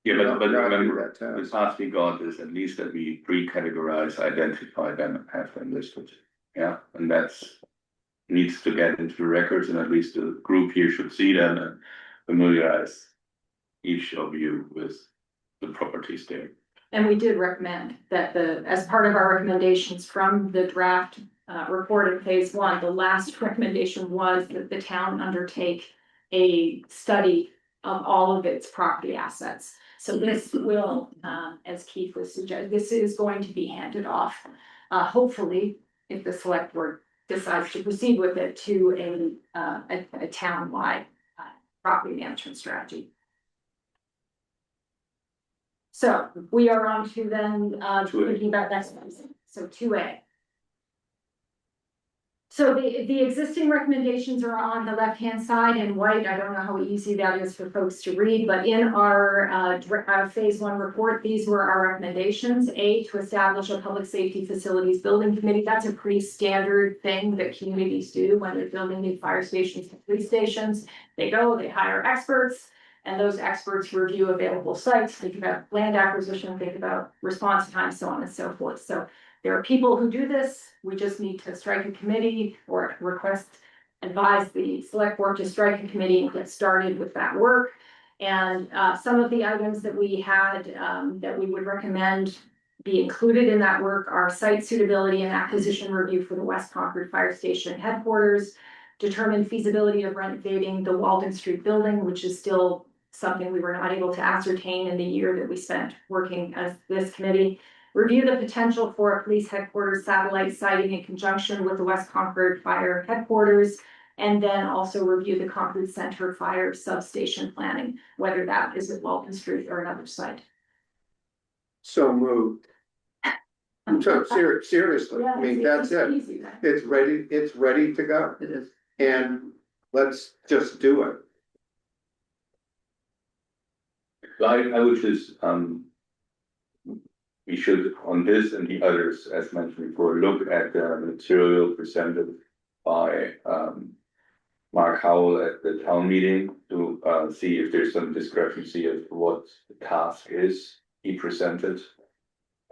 Yeah, but Not remember, do that the task. task we got is at least that we pre-categorize, identify them, and have them listed. Yeah, and that's needs to get into the records, and at least the group here should see them and familiarize each of you with the properties there. And we did recommend that as part of our recommendations from the draft report in phase 1, the last recommendation was that the town undertake a study of all of its property assets. So this will, as Keith was suggesting, this is going to be handed off, hopefully, if the select board decides to proceed with it, to a town-wide property management strategy. So we are on to then, 2A. thinking about next one, so 2A. So the existing recommendations are on the left-hand side in white. I don't know how easy that is for folks to read, but in our phase 1 report, these were our recommendations. A, to establish a public safety facilities building committee. That's a pretty standard thing that communities do when they're building new fire stations and police stations. They go, they hire experts, and those experts review available sites, think about land acquisition, think about response time, so on and so forth. So there are people who do this. We just need to strike a committee or advise the select board to strike a committee and get started with that work. And some of the items that we had that we would recommend be included in that work are site suitability and acquisition review for the West Concord Fire Station headquarters, determine feasibility of renovating the Walden Street building, which is still something we were not able to ascertain in the year that we spent working as this committee. review the potential for a police headquarters satellite siting in conjunction with the West Concord Fire Headquarters. And then also review the Concord Center Fire Substation planning, whether that is at Walton Street or another site. So moved. So seriously, I mean, that's it. Easy, right? It's ready to go. It is. And let's just do it. I would just, we should, on this and the others, as mentioned before, look at the material presented by, Mark Howell at the town meeting to, see if there's some discrepancy of what the task is he presented.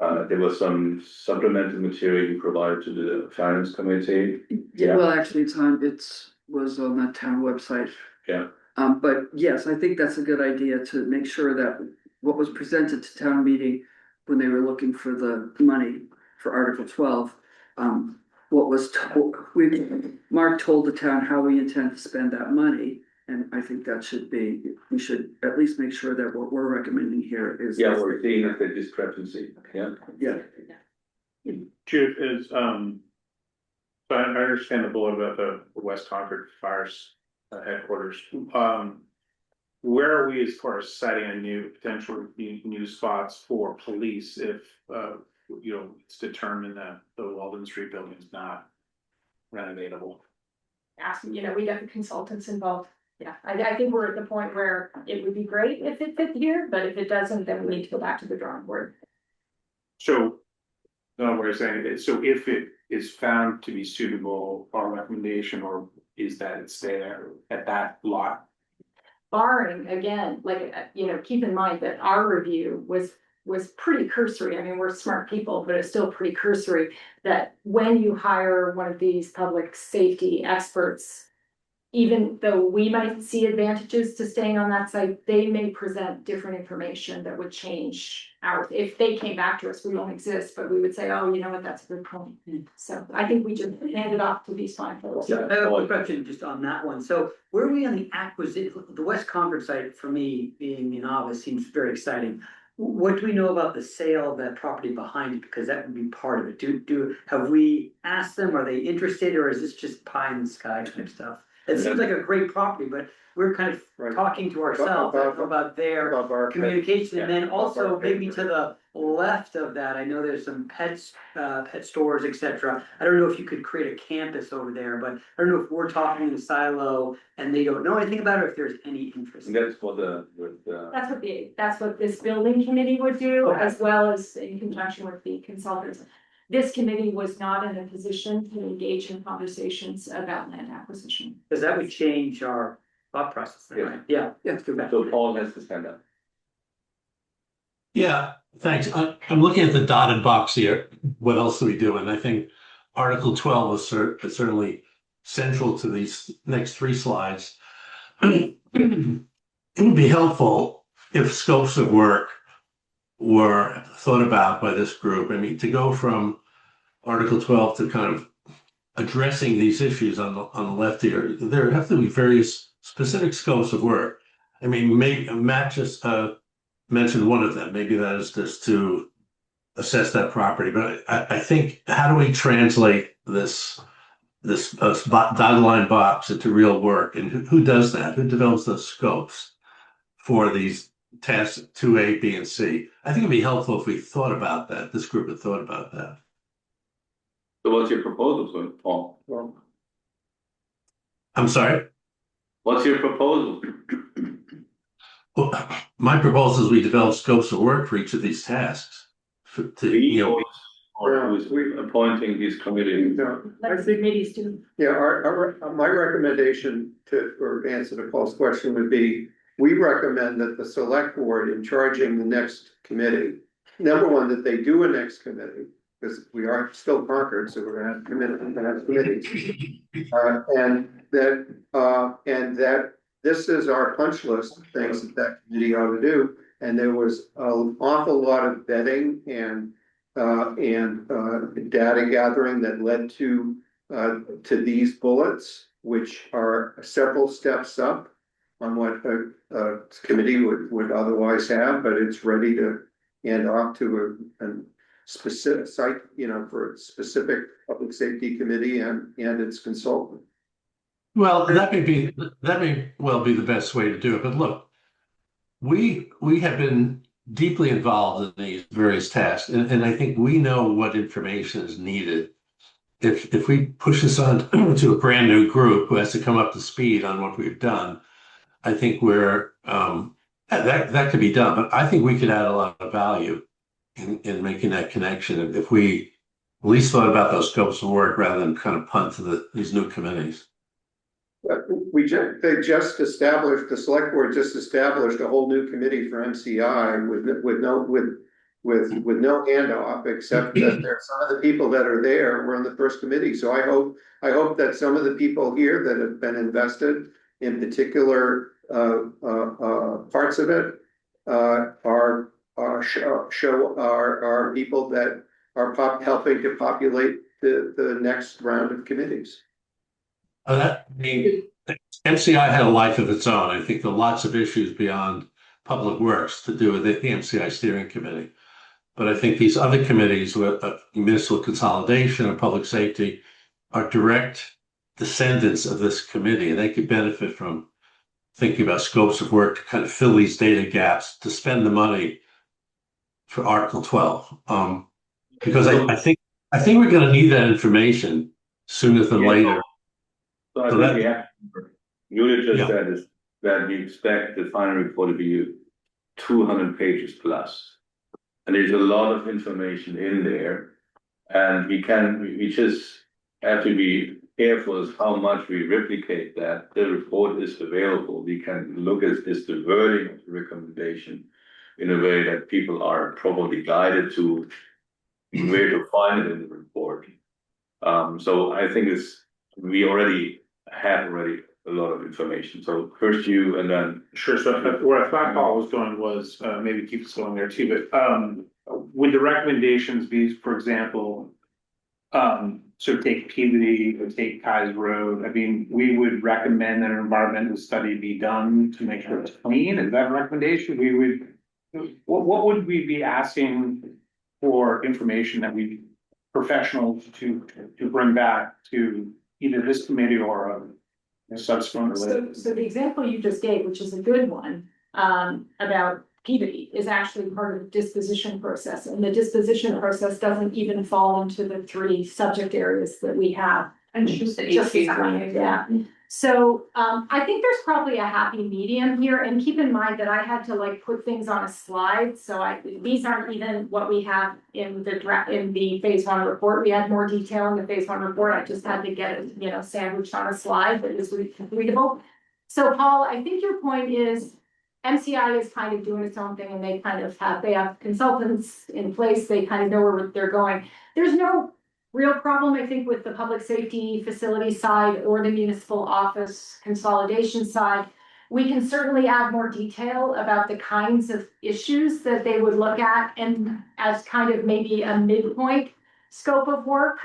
There was some supplemental material he provided to the finance committee. Yeah. Well, actually, was on the town website. Yeah. But yes, I think that's a good idea to make sure that what was presented to town meeting when they were looking for the money for Article 12. What was told, Mark told the town how we intend to spend that money. And I think that we should at least make sure that what we're recommending here is. Yeah, we're seeing the discrepancy, yeah. Yeah. Jude is, so I understand the bullet about the West Concord Fires headquarters. Where are we as far as setting a potential new spots for police if, it's determined that the Walden Street building is not renovatable? We got the consultants involved. Yeah, I think we're at the point where it would be great if it fit here, but if it doesn't, then we need to go back to the drawing board. So, no, we're saying, so if it is found to be suitable, our recommendation, or is that it stay there at that lot? Barring, again, keep in mind that our review was pretty cursory. I mean, we're smart people, but it's still pretty cursory that when you hire one of these public safety experts, even though we might see advantages to staying on that site, they may present different information that would change if they came back to us, we don't exist, but we would say, oh, you know what, that's a good point. So I think we just hand it off to these fine folks. Yeah, I have a question just on that one. So where are we on the acquisition? The West Concord site, for me, being a novice, seems very exciting. What do we know about the sale of that property behind it? Because that would be part of it. Have we asked them, are they interested, or is this just pie in the sky type stuff? It seems like a great property, but we're kind of talking to ourselves about their communication. And then also maybe to the left of that, I know there's some pet stores, etc. I don't know if you could create a campus over there, but I don't know if we're talking in a silo and they don't know anything about it, or if there's any interest. And that's what That's what this building committee would do, Okay. as well as in conjunction with the consultants. This committee was not in a position to engage in conversations about land acquisition. Because that would change our thought process, then, right? Yeah, let's go back. so Paul has to stand up. Yeah, thanks. I'm looking at the dotted box here. What else do we do? And I think Article 12 is certainly central to these next three slides. It would be helpful if scopes of work were thought about by this group. I mean, to go from Article 12 to kind of addressing these issues on the left here, there have to be various specific scopes of work. I mean, Matt just mentioned one of them. Maybe that is just to assess that property. But I think, how do we translate this dotted line box into real work? And who does that? Who develops those scopes for these tasks 2A, B, and C? I think it'd be helpful if we thought about that. This group had thought about that. So what's your proposal, Paul? I'm sorry? What's your proposal? Well, my proposal is we develop scopes of work for each of these tasks. Or who's appointing these committees? Let the committees do. Yeah, my recommendation or answer to Paul's question would be, we recommend that the select board in charging the next committee, number one, that they do a next committee, because we are still Concord, so we're gonna have committees. And that this is our punch list of things that committee ought to do. And there was an awful lot of vetting and data gathering that led to these bullets, which are several steps up on what a committee would otherwise have, but it's ready to hand off to specific site, for a specific public safety committee and its consultant. Well, that may well be the best way to do it, but look, we have been deeply involved in these various tasks, and I think we know what information is needed. If we push this on to a brand new group who has to come up to speed on what we've done, I think that could be done, but I think we could add a lot of value in making that connection if we at least thought about those scopes of work rather than kind of punt to these new committees. The select board just established a whole new committee for MCI with no handoff, except that there some of the people that are there were on the first committee. So I hope that some of the people here that have been invested in particular parts of it are people that are helping to populate the next round of committees. MCI had a life of its own. I think there are lots of issues beyond public works to do with the MCI steering committee. But I think these other committees, with municipal consolidation and public safety, are direct descendants of this committee, and they could benefit from thinking about scopes of work to kind of fill these data gaps to spend the money for Article 12. Because I think we're going to need that information sooner than later. So I think Julia just said is that we expect the final report to be 200 pages plus. And there's a lot of information in there. And we just have to be careful as how much we replicate that. The report is available. We can look at the wording of the recommendation in a way that people are probably guided to where to find it in the report. So I think we already have a lot of information. So first you and then. Sure, so where I thought Paul was going was, maybe keep us going there too, but would the recommendations be, for example, so take Peabody or take Kai's Road? I mean, we would recommend that an environmental study be done to make sure it's clean. Is that a recommendation? What would we be asking for information that we professionals to bring back to either this committee or a subsequent related? So the example you just gave, which is a good one, about Peabody, is actually part of the disposition process, and the disposition process doesn't even fall into the 3 subject areas that we have. And just explain, yeah. So I think there's probably a happy medium here, and keep in mind that I had to put things on a slide, so these aren't even what we have in the phase 1 report. We had more detail in the phase 1 report. I just had to get it, sandwiched on a slide that is readable. So Paul, I think your point is MCI is kind of doing its own thing, and they have consultants in place. They kind of know where they're going. There's no real problem, I think, with the public safety facility side or the municipal office consolidation side. We can certainly add more detail about the kinds of issues that they would look at, and as kind of maybe a midpoint scope of work.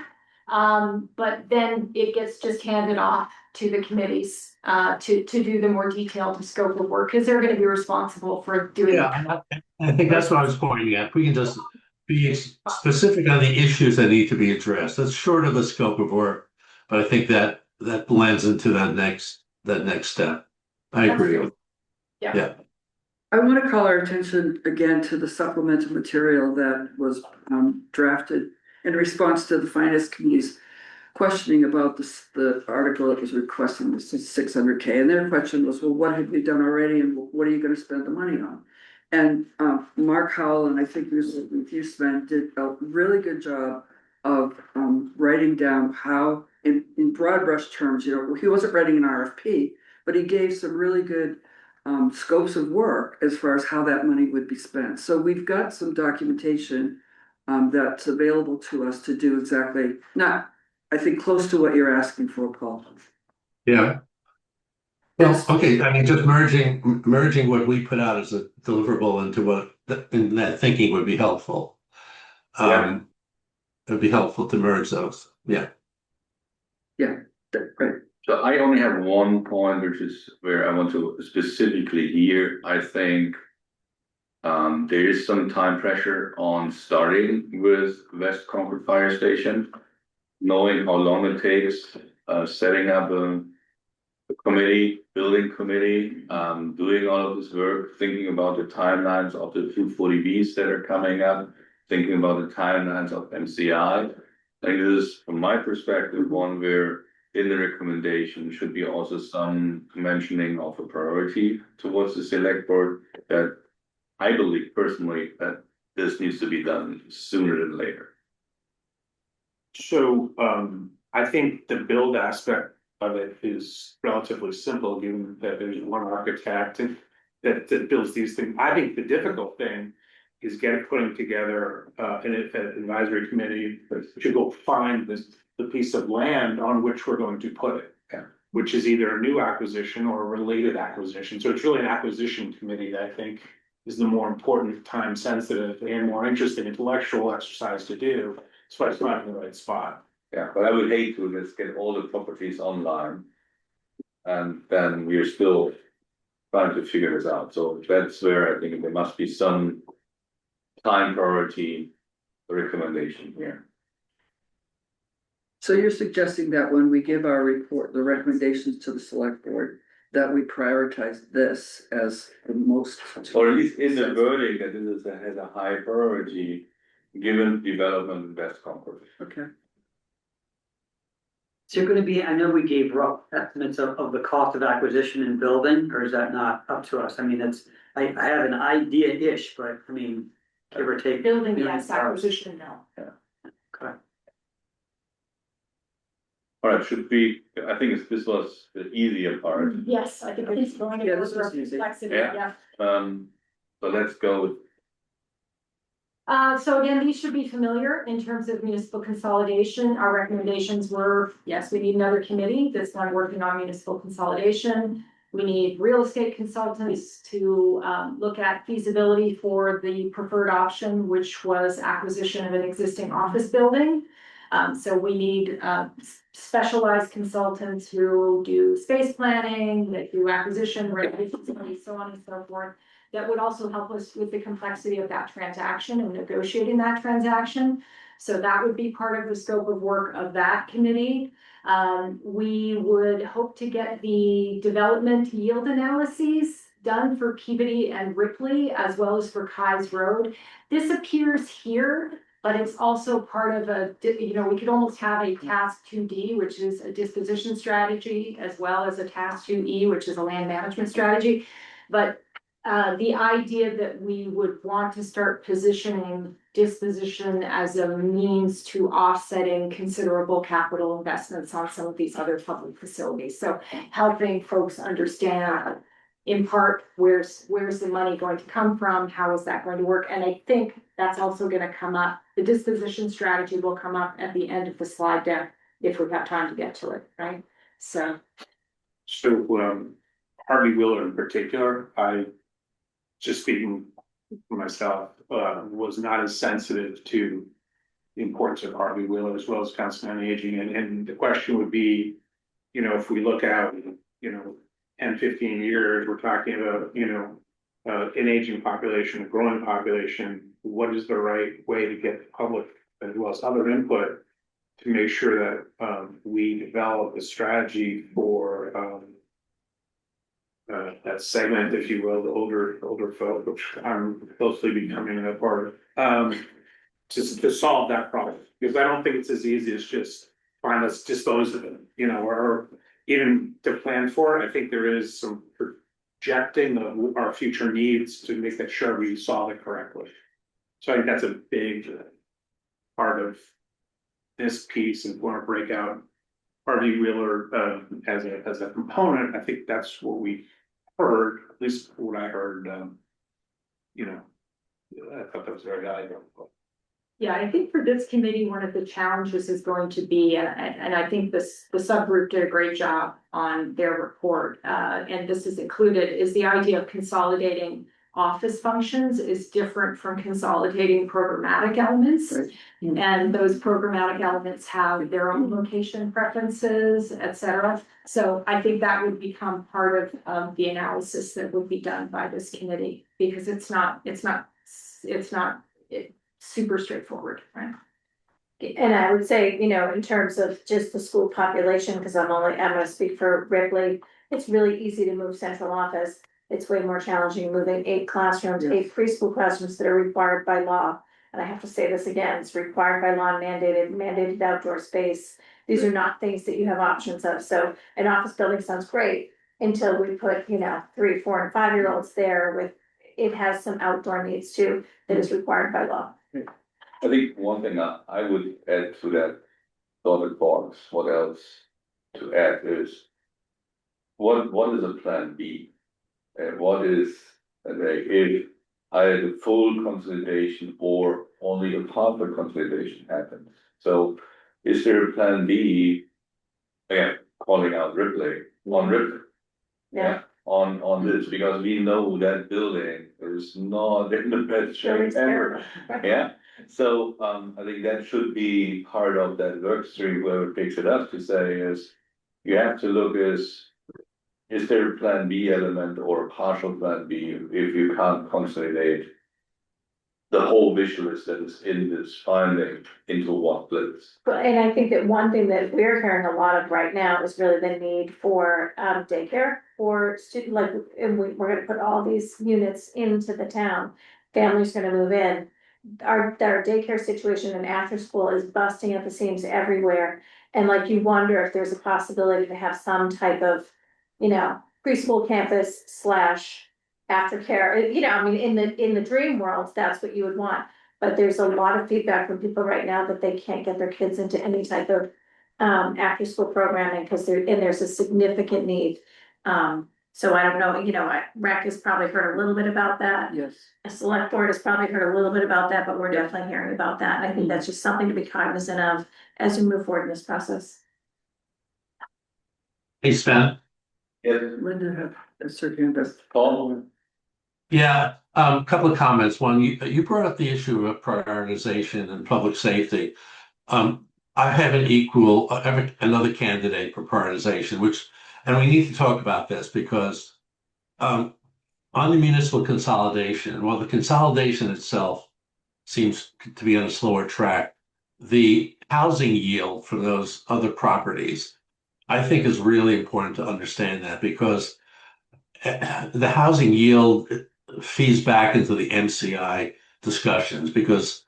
But then it gets just handed off to the committees to do the more detailed scope of work, because they're going to be responsible for doing it. Yeah, I think that's what I was pointing at. We can just be specific on the issues that need to be addressed. That's short of the scope of work, but I think that blends into that next step. I agree. Yeah. I want to call our attention again to the supplemental material that was drafted in response to the Finance Committee's questioning about the article that was requesting the 600K. And their question was, well, what have you done already, and what are you going to spend the money on? And Mark Howell, and I think you Sven, did a really good job of writing down how, in broad brush terms, he wasn't writing an RFP, but he gave some really good scopes of work as far as how that money would be spent. So we've got some documentation that's available to us to do exactly, not, I think, close to what you're asking for, Paul. Yeah. Well, okay, I mean, just merging what we put out as a deliverable into what in that thinking would be helpful. It would be helpful to merge those. Yeah. Yeah, great. So I only have one point, which is where I want to specifically hear. I think There is some time pressure on starting with West Concord Fire Station, knowing how long it takes, setting up a committee, building committee, doing all of this work, thinking about the timelines of the 240Bs that are coming up, thinking about the timelines of MCI. I think this is, from my perspective, one where in the recommendation should be also some mentioning of a priority towards the select board that I believe personally that this needs to be done sooner than later. So, I think the build aspect of it is relatively simple, given that there's one architect and that builds these things. I think the difficult thing is putting together, an advisory committee to go find the piece of land on which we're going to put it. Yeah. Which is either a new acquisition or a related acquisition. So it's really an acquisition committee that I think is the more important, time sensitive and more interesting intellectual exercise to do. So it's not in the right spot. Yeah, but I would hate to just get all the properties online. And then we're still trying to figure this out. So that's where I think there must be some time priority recommendation here. So you're suggesting that when we give our report, the recommendations to the select board, that we prioritize this as the most. Or at least in the wording that this has a high priority, given development in West Concord. Okay. So you're gonna be, I know we gave rough estimates of the cost of acquisition and building, or is that not up to us? I mean, it's, I have an idea-ish, but I mean, give or take. Building, yes, acquisition, no. Okay. All right, should be, I think this was the easier part. Yes, I think it's going to Yeah, this order of was easy. complexity, Yeah. yeah. So let's go with, So again, these should be familiar in terms of municipal consolidation. Our recommendations were, yes, we need another committee that's not working on municipal consolidation. We need real estate consultants to look at feasibility for the preferred option, which was acquisition of an existing office building. So we need specialized consultants who do space planning, that do acquisition, renovations, so on and so forth. That would also help us with the complexity of that transaction and negotiating that transaction. So that would be part of the scope of work of that committee. We would hope to get the development yield analyses done for Peabody and Ripley, as well as for Kai's Road. This appears here, but it's also part of a, we could almost have a task 2D, which is a disposition strategy, as well as a task 2E, which is a land management strategy. But the idea that we would want to start positioning disposition as a means to offsetting considerable capital investments on some of these other public facilities. So helping folks understand in part, where's the money going to come from? How is that going to work? And I think that's also going to come up. The disposition strategy will come up at the end of the slide deck if we have time to get to it, right? So Harvey Wheeler in particular, just speaking for myself, was not as sensitive to the importance of Harvey Wheeler as well as Council on Aging. And the question would be, if we look out, 10, 15 years, we're talking about, an aging population, a growing population, what is the right way to get the public as well as other input to make sure that we develop a strategy for that segment, if you will, the older folk, which I'm closely becoming a part of, to solve that problem. Because I don't think it's as easy as just let's dispose of it, or even to plan for it. I think there is some projecting of our future needs to make that sure we solve it correctly. So I think that's a big part of this piece, and want to break out Harvey Wheeler as a component. I think that's what we heard, at least what I heard. I thought that was very valuable. yeah, I think for this committee, one of the challenges is going to be, and I think the subgroup did a great job on their report, and this is included, is the idea of consolidating office functions is different from consolidating programmatic elements. Right. And those programmatic elements have their own location preferences, et cetera. So I think that would become part of the analysis that would be done by this committee, because it's not super straightforward, right? And I would say, you know, in terms of just the school population, because I'm gonna speak for Ripley, it's really easy to move central office. It's way more challenging moving 8 classrooms, 8 preschool classrooms that are required by law. And I have to say this again, it's required by law and mandated outdoor space. These are not things that you have options of. So an office building sounds great until we put, you know, 3, 4, and 5-year-olds there with, it has some outdoor needs too, that is required by law. I think one thing I would add to that dotted box, what else to add is, what is a plan B? And what is, if either the full consolidation or only a partial consolidation happens? So is there a plan B, again, calling out Ripley, on Ripley? Yeah. On this, because we know that building is not in the best shape ever. Yeah, so I think that should be part of that work stream, whoever picks it up, to say is, you have to look is there a plan B element or a partial plan B if you can't consolidate the whole wish list that is in this finding into one place? But, and I think that one thing that we're hearing a lot of right now is really the need for daycare for student, like, and we're gonna put all these units into the town. Families gonna move in. Our daycare situation and after school is busting at the seams everywhere. And like, you wonder if there's a possibility to have some type of, you know, preschool campus / aftercare, you know, I mean, in the dream world, that's what you would want. But there's a lot of feedback from people right now that they can't get their kids into any type of after school programming because there's a significant need. So I don't know, you know, rec has probably heard a little bit about that. Yes. A select board has probably heard a little bit about that, but we're definitely hearing about that. And I think that's just something to be cognizant of as we move forward in this process. Hey, Sven. Yes, Linda had a certain best. Paul? Yeah, couple of comments. One, you brought up the issue of prioritization and public safety. I have another candidate for prioritization, and we need to talk about this because on the municipal consolidation, while the consolidation itself seems to be on a slower track, the housing yield for those other properties, I think, is really important to understand that, because the housing yield feeds back into the MCI discussions, because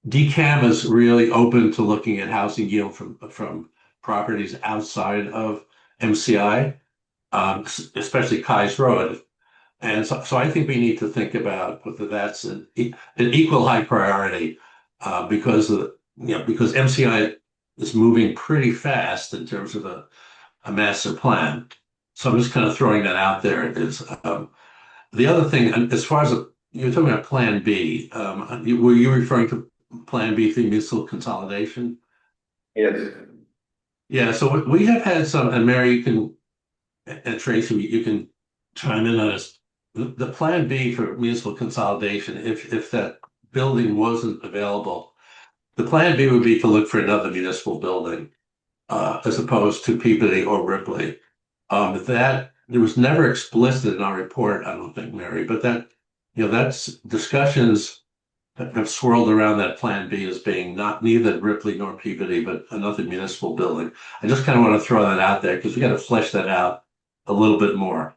DCAM is really open to looking at housing yield from properties outside of MCI, especially Kais Road. And so I think we need to think about whether that's an equal high priority, because MCI is moving pretty fast in terms of a master plan. So I'm just kind of throwing that out there. The other thing, as far as you're talking about Plan B, were you referring to Plan B for municipal consolidation? Yes. Yeah, so we have had some, and Mary, and Tracy, you can chime in on this. The Plan B for municipal consolidation, if that building wasn't available, the Plan B would be to look for another municipal building, as opposed to Peabody or Ripley. That there was never explicit in our report, I don't think, Mary, but that's discussions that have swirled around that Plan B as being neither Ripley nor Peabody, but another municipal building. I just kind of want to throw that out there because we got to flesh that out a little bit more.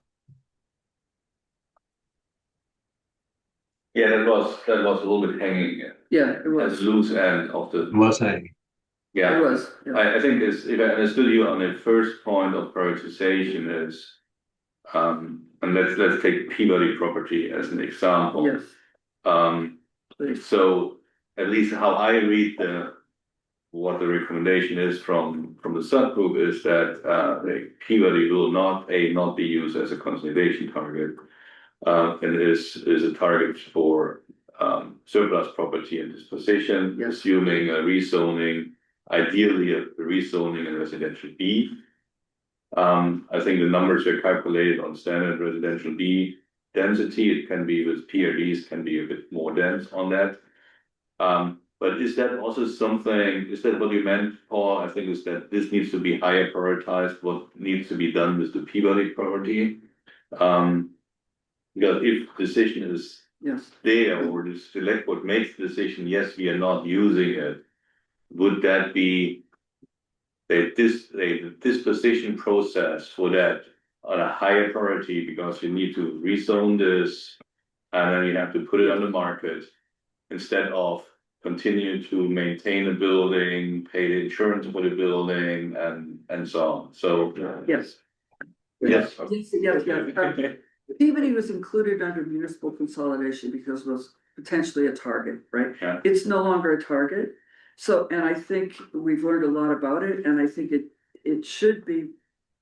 Yeah, that was a little bit hanging. Yeah, it was. As loose end of the. It was hanging. Yeah. It was. Yeah. I think if I understood you on the first point of prioritization is, and let's take Peabody property as an example. Yes. Please. So at least how I read what the recommendation is from the subgroup is that the Peabody will not be used as a consolidation target, and is a target for surplus property and disposition, Yes. assuming a rezoning, ideally a rezoning in residential B. I think the numbers are calculated on standard residential B density, it can be with PRDs, can be a bit more dense on that. But is that also something, is that what you meant, Paul? I think is that this needs to be higher prioritized, what needs to be done with the Peabody property? Because if decision is Yes, there, or the select board makes the decision, yes, we are not using it, would that be a disposition process for that on a higher priority, because you need to rezone this and then you have to put it on the market instead of continue to maintain the building, pay the insurance for the building and so on. So yes. yes. Yes. Peabody was included under municipal consolidation because it was potentially a target, right? Yeah. It's no longer a target. So, and I think we've learned a lot about it, and I think it should be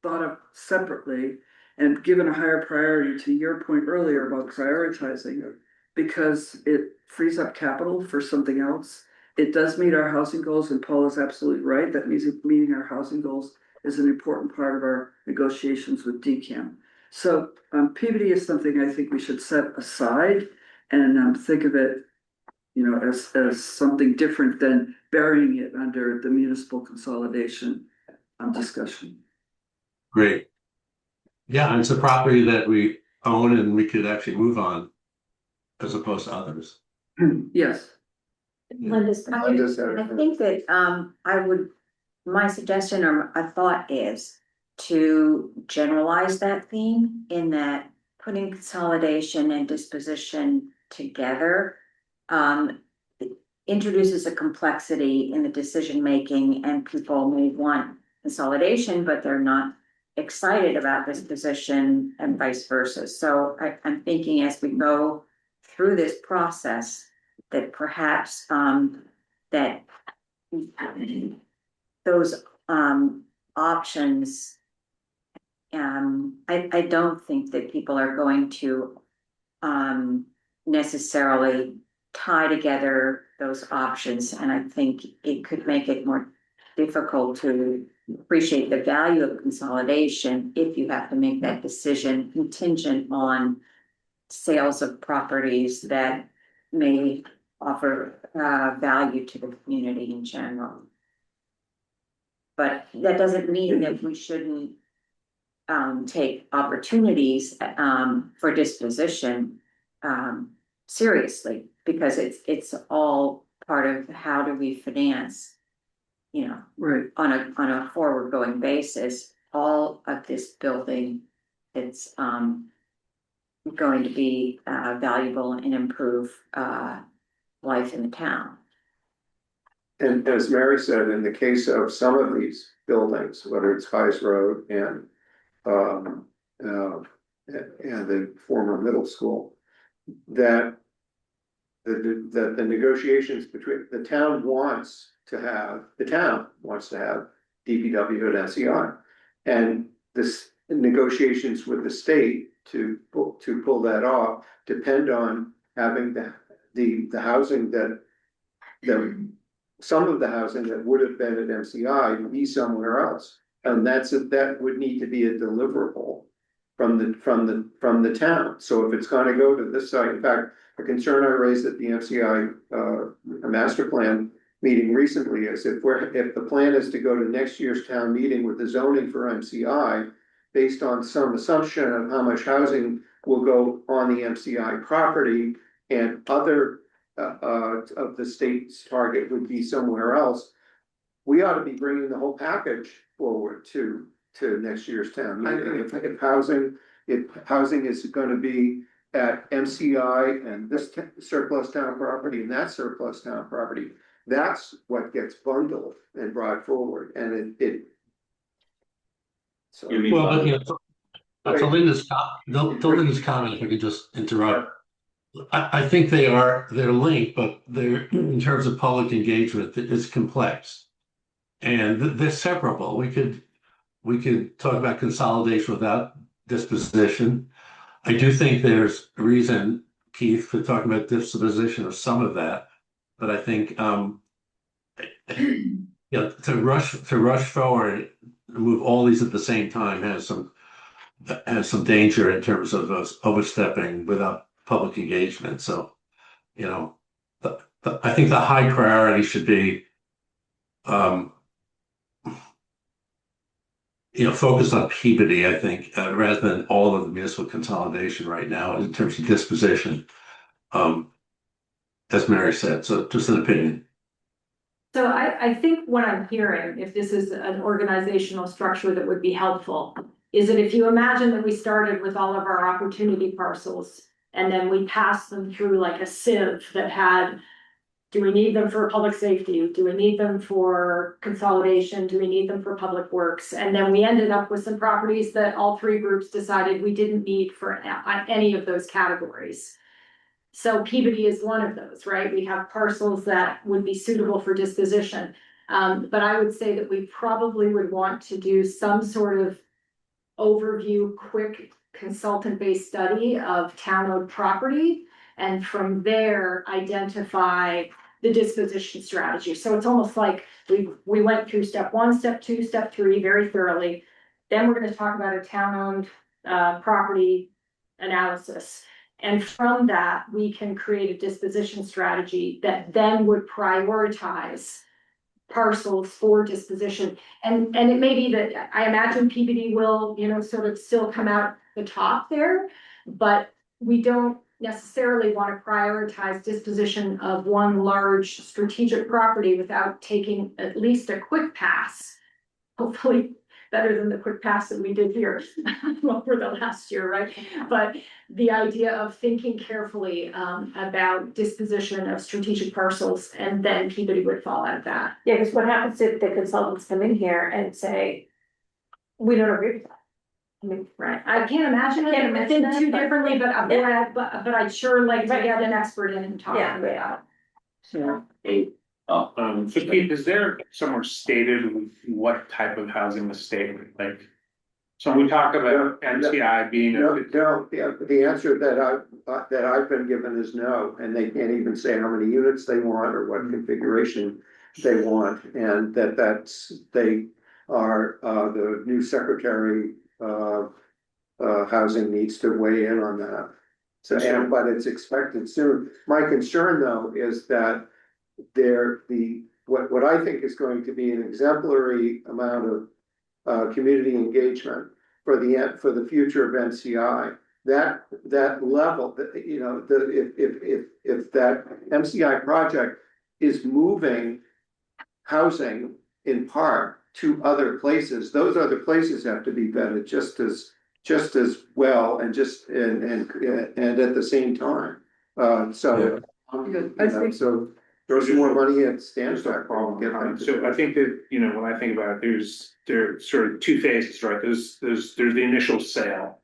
thought of separately and given a higher priority, to your point earlier about prioritizing it, because it frees up capital for something else. It does meet our housing goals, and Paul is absolutely right. That means meeting our housing goals is an important part of our negotiations with DCAM. So Peabody is something I think we should set aside and think of it, as something different than burying it under the municipal consolidation discussion. Great. Yeah, and it's a property that we own and we could actually move on as opposed to others. Yes. Linda's. I think that my suggestion or a thought is to generalize that theme, in that putting consolidation and disposition together introduces a complexity in the decision making, and people may want consolidation, but they're not excited about this position, and vice versa. So I'm thinking as we go through this process that perhaps that those options, I don't think that people are going to necessarily tie together those options, and I think it could make it more difficult to appreciate the value of consolidation if you have to make that decision contingent on sales of properties that may offer value to the community in general. But that doesn't mean that we shouldn't take opportunities for disposition seriously, because it's all part of how do we finance, Right. on a forward going basis, all of this building. It's going to be valuable and improve life in the town. And as Mary said, in the case of some of these buildings, whether it's Hayes Road and the former middle school, that the negotiations between the town wants to have DPW and SEI, and this negotiations with the state to pull that off depend on having the housing that some of the housing that would have been at MCI be somewhere else, and that would need to be a deliverable from the town. So if it's going to go to this site, in fact, a concern I raised at the MCI master plan meeting recently is if the plan is to go to next year's town meeting with the zoning for MCI based on some assumption of how much housing will go on the MCI property, and other of the state's target would be somewhere else, we ought to be bringing the whole package forward to next year's town meeting. If housing is going to be at MCI and this surplus town property and that surplus town property, that's what gets bundled and brought forward, and it. So. You mean Well, but to Wait. Linda's comment, if I could just interrupt. I think they're linked, but they're in terms of public engagement, it's complex. And they're separable. We could talk about consolidation without disposition. I do think there's a reason, Keith, for talking about disposition of some of that, but I think to rush forward and move all these at the same time has some has some danger in terms of us overstepping without public engagement. So, you know, I think the high priority should be, focused on Peabody, I think, rather than all of the municipal consolidation right now in terms of disposition. As Mary said, so just an opinion. So I think what I'm hearing, if this is an organizational structure that would be helpful, is that if you imagine that we started with all of our opportunity parcels and then we passed them through like a sieve that had, do we need them for public safety? Do we need them for consolidation? Do we need them for public works? And then we ended up with some properties that all three groups decided we didn't need for any of those categories. So Peabody is one of those, right? We have parcels that would be suitable for disposition. But I would say that we probably would want to do some sort of overview, quick consultant-based study of town-owned property. And from there, identify the disposition strategy. So it's almost like we went through step 1, step 2, step 3 very thoroughly. Then we're going to talk about a town-owned property analysis. And from that, we can create a disposition strategy that then would prioritize parcels for disposition. And it may be that I imagine Peabody will, sort of still come out the top there, but we don't necessarily want to prioritize disposition of one large strategic property without taking at least a quick pass. Hopefully better than the quick pass that we did here over the last year, right? But the idea of thinking carefully about disposition of strategic parcels, and then Peabody would fall out of that. Yeah, because what happens if the consultants come in here and say, we don't agree with that? I mean, right, I can't imagine Can't it imagine too that, differently, but I'd sure like to Right. get an expert in and talk Yeah, about it. yeah. So Keith, is there somewhere stated what type of housing the state would like? So we talk about MTI being No, the answer that I've been given is no, and they can't even say how many units they want or what configuration they want, and they are, the new secretary, housing needs to weigh in on that. So, but it's expected soon. My concern though is that what I think is going to be an exemplary amount of community engagement for the future of NCI. That level, if that MCI project is moving housing in part to other places, those other places have to be vetted just as well and at the same time. So throw some more money at Stanford. So I think that, when I think about it, there's sort of two phases, right? There's the initial sale.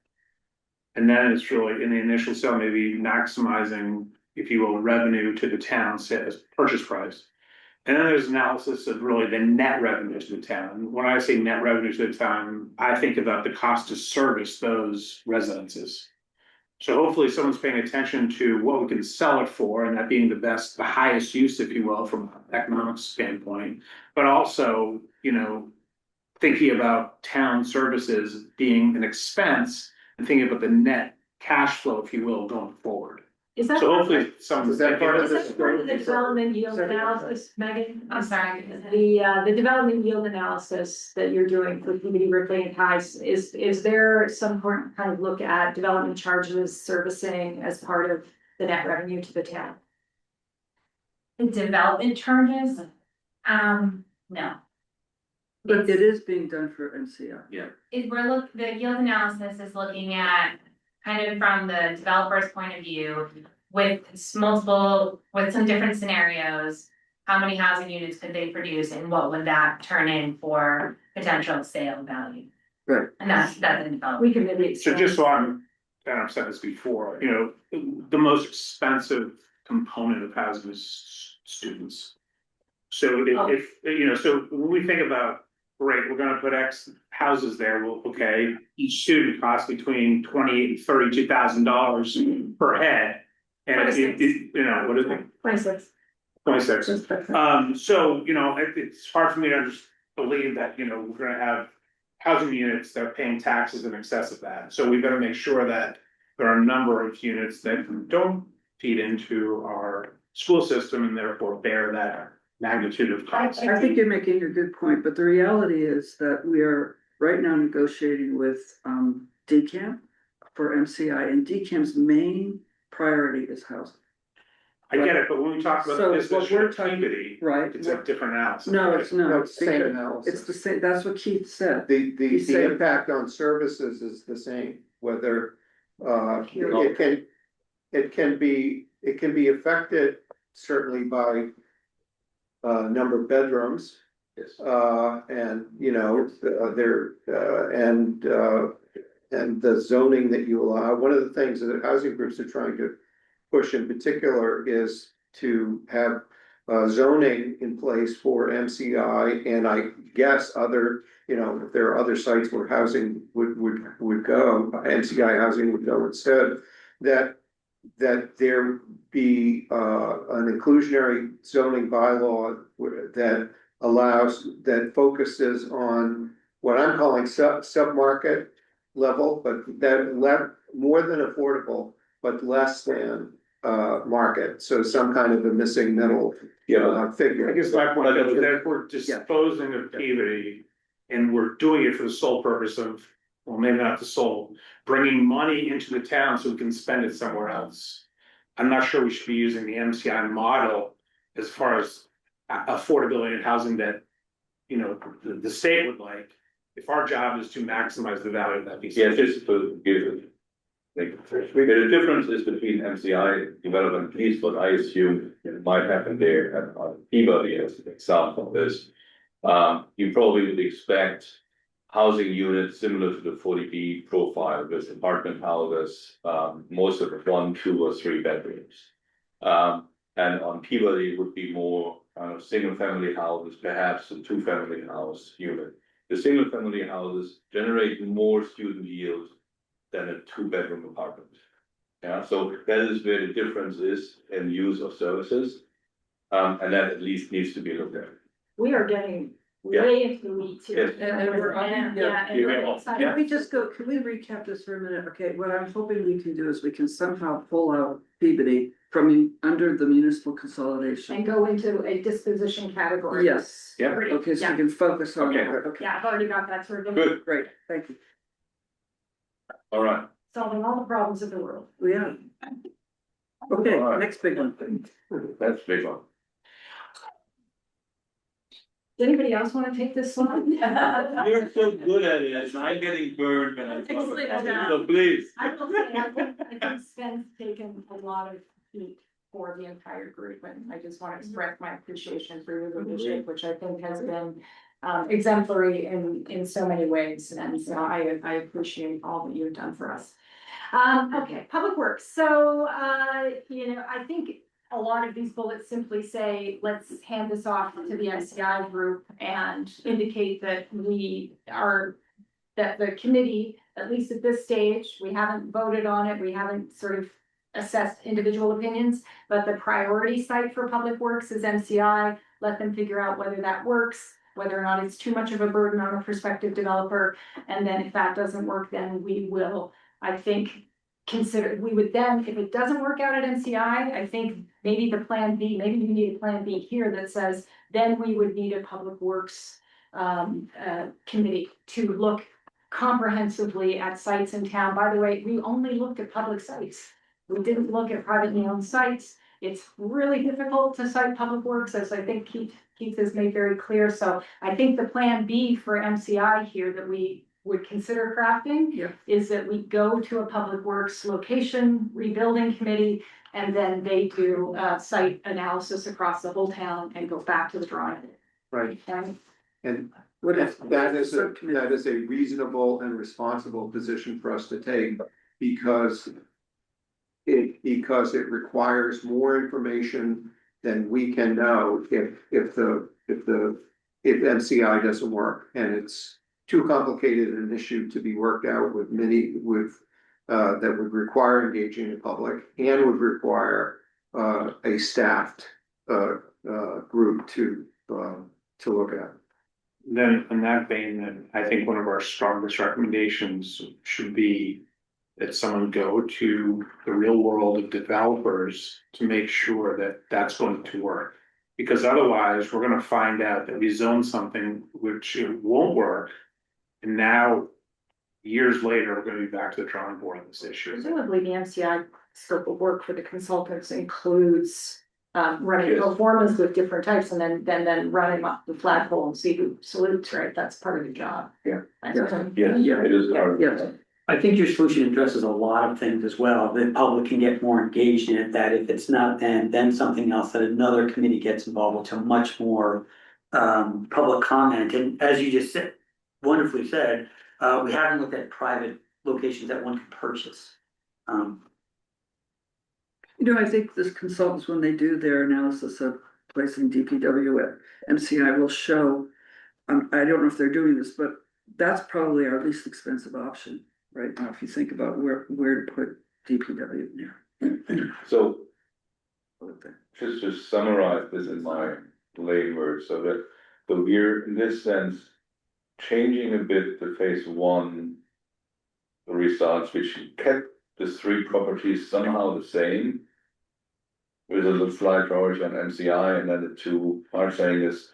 And then it's really in the initial sale, maybe maximizing, if you will, revenue to the town, sales purchase price. And then there's analysis of really the net revenue to the town. When I say net revenue to the town, I think about the cost to service those residences. So hopefully someone's paying attention to what we can sell it for, and that being the highest use, if you will, from an economic standpoint, but also, thinking about town services being an expense and thinking about the net cash flow, if you will, going forward. Is that? So hopefully someone's. Is that part of Is that part of the development yield Sorry. analysis, Megan? I'm sorry, the development yield analysis that you're doing for Peabody, Ripley and Tice, is there some kind of look at development charges servicing as part of the net revenue to the town? The development charges, no. But it is being done for NCI. The yield analysis is looking at kind of from the developer's point of view with some different scenarios. How many housing units could they produce and what would that turn in for potential sale value? Right. And that's in development. We can maybe. So just so and I've said this before, the most expensive component of housing is students. So so when we think about, great, we're gonna put X houses there, well, okay, each student costs between $28,000 and $32,000 per head. And what is it? 26. 26. So, it's hard for me to believe that, we're gonna have housing units that are paying taxes in excess of that. So we've got to make sure that there are a number of units that don't feed into our school system and therefore bear that magnitude of cost. I think you're making a good point, but the reality is that we are right now negotiating with DCAM for MCI, and DCAM's main priority is housing. I get it, but when we talk So about this what issue we're of talking- Peabody, Right? it's a different analysis. No, it's No, not. it's the same because analysis. It's the same, that's what Keith said. The said- impact on services is the same, whether, it can be affected certainly by number of bedrooms. Yes. And, you know, and the zoning that you allow. One of the things that housing groups are trying to push in particular is to have zoning in place for MCI, and I guess other, you know, if there are other sites where housing would go, MCI housing would go instead, that there be an inclusionary zoning bylaw that allows, that focuses on what I'm calling sub-market level, but that more than affordable, but less than market, so some kind of a missing middle figure. I guess my point is that we're disposing of Peabody and we're doing it for the sole purpose of, well, maybe not the sole, bringing money into the town so we can spend it somewhere else. I'm not sure we should be using the MCI model as far as affordability and housing that, you know, the state would like. If our job is to maximize the value of that piece. Yeah, just to give it. The difference is between MCI development, at least what I assume might happen there at Peabody as an example is. You probably would expect housing units similar to the 40B profile with apartment houses, most of it 1, 2, or 3 bedrooms. And on Peabody would be more single family houses, perhaps a 2-family house unit. The single family houses generate more student yield than a 2-bedroom apartment. Yeah, so that is where the difference is in use of services. And that at least needs to be looked at. We are getting way into the weeds here. Yes. And we're on- Yeah, yeah. and we're Yeah. excited. Can we just go, can we recap this for a minute? Okay, what I'm hoping we can do is we can somehow pull out Peabody from under the municipal consolidation. And go into a disposition category. Yes. Yeah. Okay, so Yeah. we can focus on. Okay. Okay, Yeah, I've already got that sort of. Good. great, thank you. All right. Solving all the problems of the world. Yeah. Okay, All right. next big one. That's a big one. Does anybody else want to take this one? You're so good at it, I'm getting burned when I talk about it, so please. I will say, I think Sven's taken a lot of heat for the entire group, and I just want to express my appreciation for your leadership, which I think has been exemplary in so many ways, and so I appreciate all that you've done for us. Okay, Public Works, so you know, I think a lot of these bullets simply say, let's hand this off to the MCI group and indicate that that the committee, at least at this stage, we haven't voted on it, we haven't sort of assessed individual opinions, but the priority site for Public Works is MCI. Let them figure out whether that works, whether or not it's too much of a burden on a prospective developer. And then if that doesn't work, then we will, I think, we would then, if it doesn't work out at MCI, I think maybe the plan B, maybe you need a plan B here that says, then we would need a Public Works committee to look comprehensively at sites in town. By the way, we only looked at public sites. We didn't look at privately owned sites. It's really difficult to cite Public Works, as I think Keith has made very clear. So I think the plan B for MCI here that we would consider crafting is that we go to a Public Works location rebuilding committee, and then they do site analysis across the whole town and go back to the drawing board. Right, Okay? and that is a reasonable and responsible position for us to take, because it requires more information than we can know if MCI doesn't work, and it's too complicated an issue to be worked out with that would require engaging the public and would require a staffed group to look at. then in that vein, then I think one of our strongest recommendations should be that someone go to the real world of developers to make sure that that's going to work. Because otherwise, we're gonna find out that we zone something which it won't work. And now, years later, we're gonna be back to the drawing board on this issue. Presumably the MCI scope of work for the consultants includes running Yes. performance with different types and then running up the flagpole and see who salutes, right? That's part of the job. Yeah. Yes, it is. Yes. I think your solution addresses a lot of things as well. The public can get more engaged in it, that if it's not then something else, that another committee gets involved, with a much more public comment. And as you just said, wonderfully said, we haven't looked at private locations that one can purchase. You know, I think this consultants, when they do their analysis of placing DPW at MCI, will show, I don't know if they're doing this, but that's probably our least expensive option right now, if you think about where to put DPW in there. So just to summarize this in my lay words, so that we're in this sense changing a bit the phase one results, which kept the three properties somehow the same. With a little slight priority on MCI, and then the two are saying is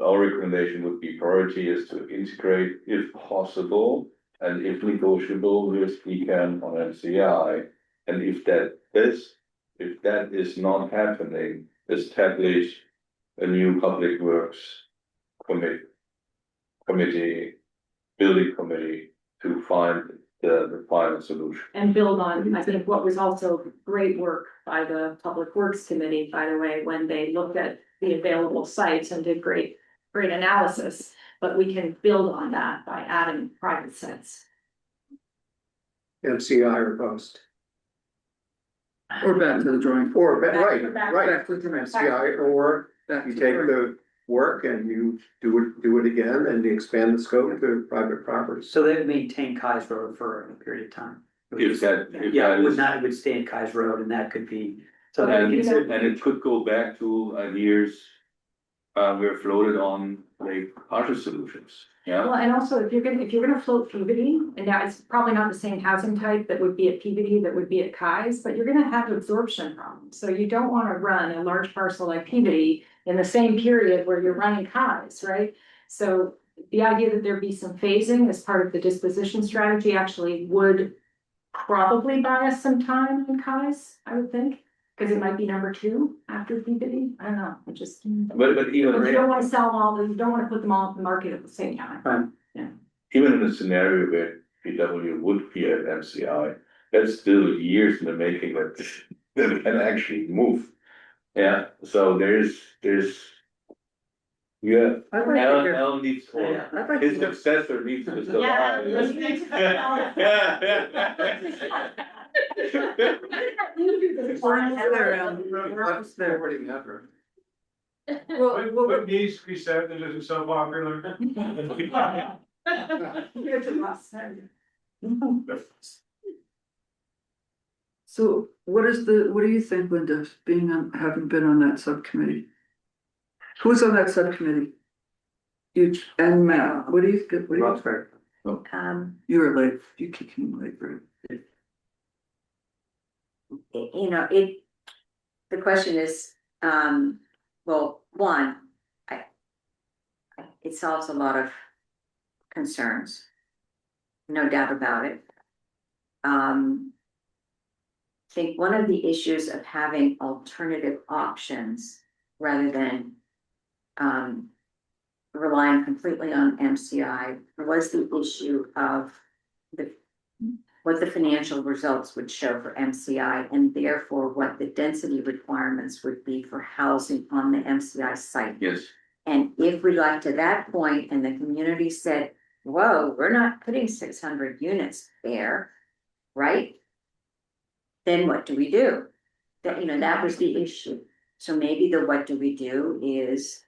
our recommendation would be priority is to integrate if possible and if negotiable with ECAM on MCI. And if that is not happening, establish a new public works committee, building committee to find the final solution. And build on, I think, what was also great work by the Public Works Committee, by the way, when they looked at the available sites and did great analysis. But we can build on that by adding private sites. MCI or post. Or back to the drawing. Or, Back to MCI, or Back you to take drawing. the work and you do it again and you expand the scope to private property. So they would maintain Kai's Road for a period of time. If that It would stay in Kai's Road, and that could be. So Okay, that you know- gets, And it could go back to years we're floated on like partial solutions, yeah? Well, and also if you're gonna float Peabody, and now it's probably not the same housing type that would be at Peabody that would be at Kai's, but you're gonna have absorption problems. So you don't wanna run a large parcel like Peabody in the same period where you're running Kai's, right? So the idea that there be some phasing as part of the disposition strategy actually would probably buy us some time in Kai's, I would think. Cause it might be number 2 after Peabody, I don't know, it just. But You don't wanna sell all, you don't wanna put them all on the market at the same time. even in a scenario where PW would be at MCI, that's still years in the making that it can actually move. Yeah, so there's. Yeah, I'd like to hear- Al needs, Yeah, I'd like to his hear- successor needs to Yeah, survive. let's get to We're almost there, Alan. We're almost there. Well, needs to be said that isn't so popular? so what do you think, Linda, having been on that subcommittee? Who's on that subcommittee? You and Matt, what do you? You were late, you came late, right? You know, the question is, well, one, it solves a lot of concerns. No doubt about it. I think one of the issues of having alternative options rather than relying completely on MCI was the issue of what the financial results would show for MCI, and therefore what the density requirements would be for housing on the MCI site. Yes, And if we got to that point and the community said, whoa, we're not putting 600 units there, right? Then what do we do? That was the issue. So maybe the what do we do is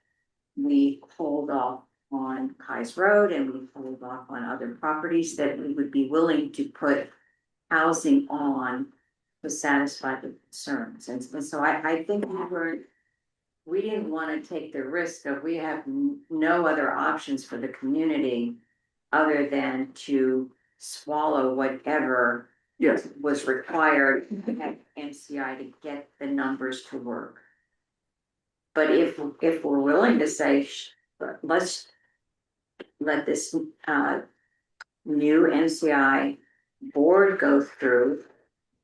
we hold off on Kai's Road and we hold off on other properties that we would be willing to put housing on to satisfy the concerns. And so I think we were we didn't want to take the risk of, we have no other options for the community other than to swallow whatever Yes, was required at MCI to get the numbers to work. But if we're willing to say, let's let this new MCI board go through,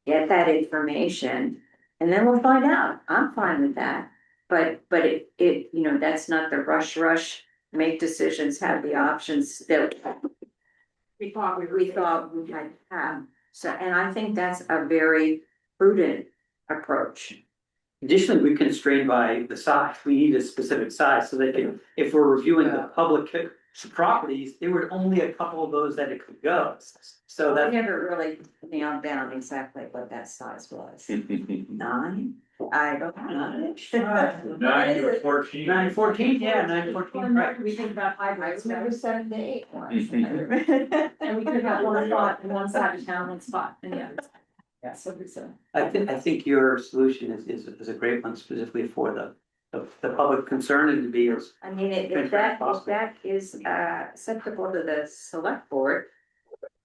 get that information, and then we'll find out. I'm fine with that. But it, you know, that's not the rush, make decisions, have the options that we thought we had to have. So, and I think that's a very prudent approach. Additionally, we're constrained by the size. We need a specific size so that if we're reviewing the public properties, there were only a couple of those that it could go. So I that, never really nailed down exactly what that size was. 9? I don't know. 9 or 14. 914, yeah, 914, right. We think about I hybrids, remember 7 to 8 once. and we could have one spot on one side of town, one spot in the other. Yeah, so I think your solution is a great one specifically for the public concern and to be as. I mean, if that is acceptable to the select board,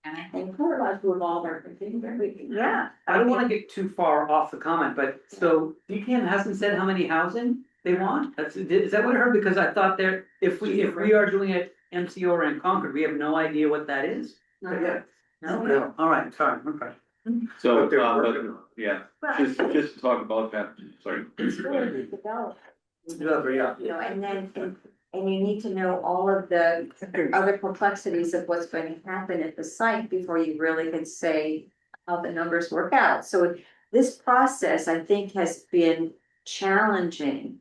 and I think we're allowed to involve our community, yeah. I don't wanna get too far off the comment, but so DPM hasn't said how many housing they want? Is that what I heard? Because I thought if we are doing it MCO or in Concord, we have no idea what that is. not yet. No, all right, sorry, okay. So, But they're working on it. yeah, But just to talk about that, sorry. it's going to be developed, Yeah. you know, and then, and you need to know all of the other complexities of what's going to happen at the site before you really can say how the numbers work out. So this process, I think, has been challenging.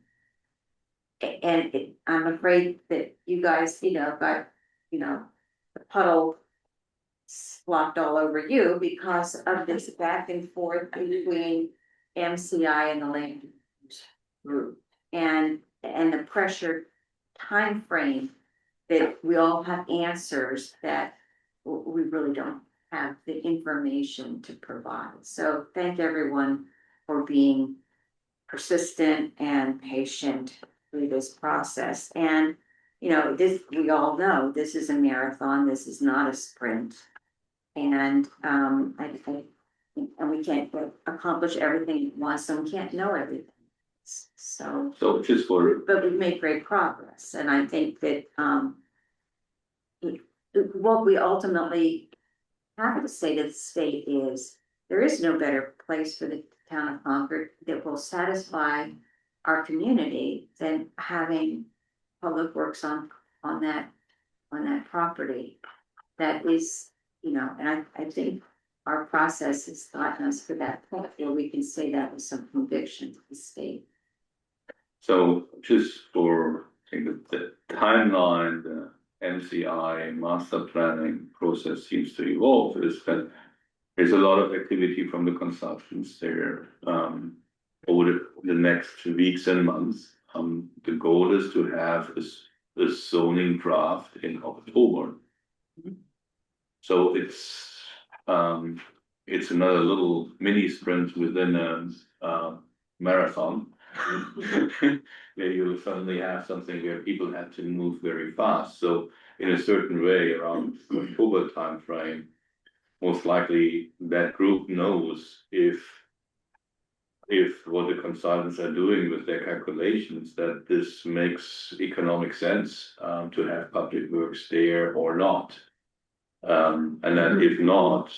And I'm afraid that you guys, you know, got, you know, the puddle slopped all over you because of this back and forth between MCI and the land use group. And the pressure time frame that we all have answers that we really don't have the information to provide. So thank everyone for being persistent and patient through this process. And, you know, this, we all know this is a marathon, this is not a sprint. And and we can't accomplish everything at once, and we can't know everything. So, just for, but we've made great progress, and I think that what we ultimately have to say to the state is there is no better place for the town of Concord that will satisfy our community than having public works on that property. That is, you know, and I think our process has gotten us to that point where we can say that with some conviction to the state. so just for, I think the timeline, the MCI master planning process seems to evolve is that there's a lot of activity from the consultants there, over the next weeks and months. The goal is to have a zoning draft in October. So it's another little mini sprint within a marathon. Where you suddenly have something where people have to move very fast. So in a certain way, around October timeframe, most likely that group knows if what the consultants are doing with their calculations, that this makes economic sense to have public works there or not. And then if not,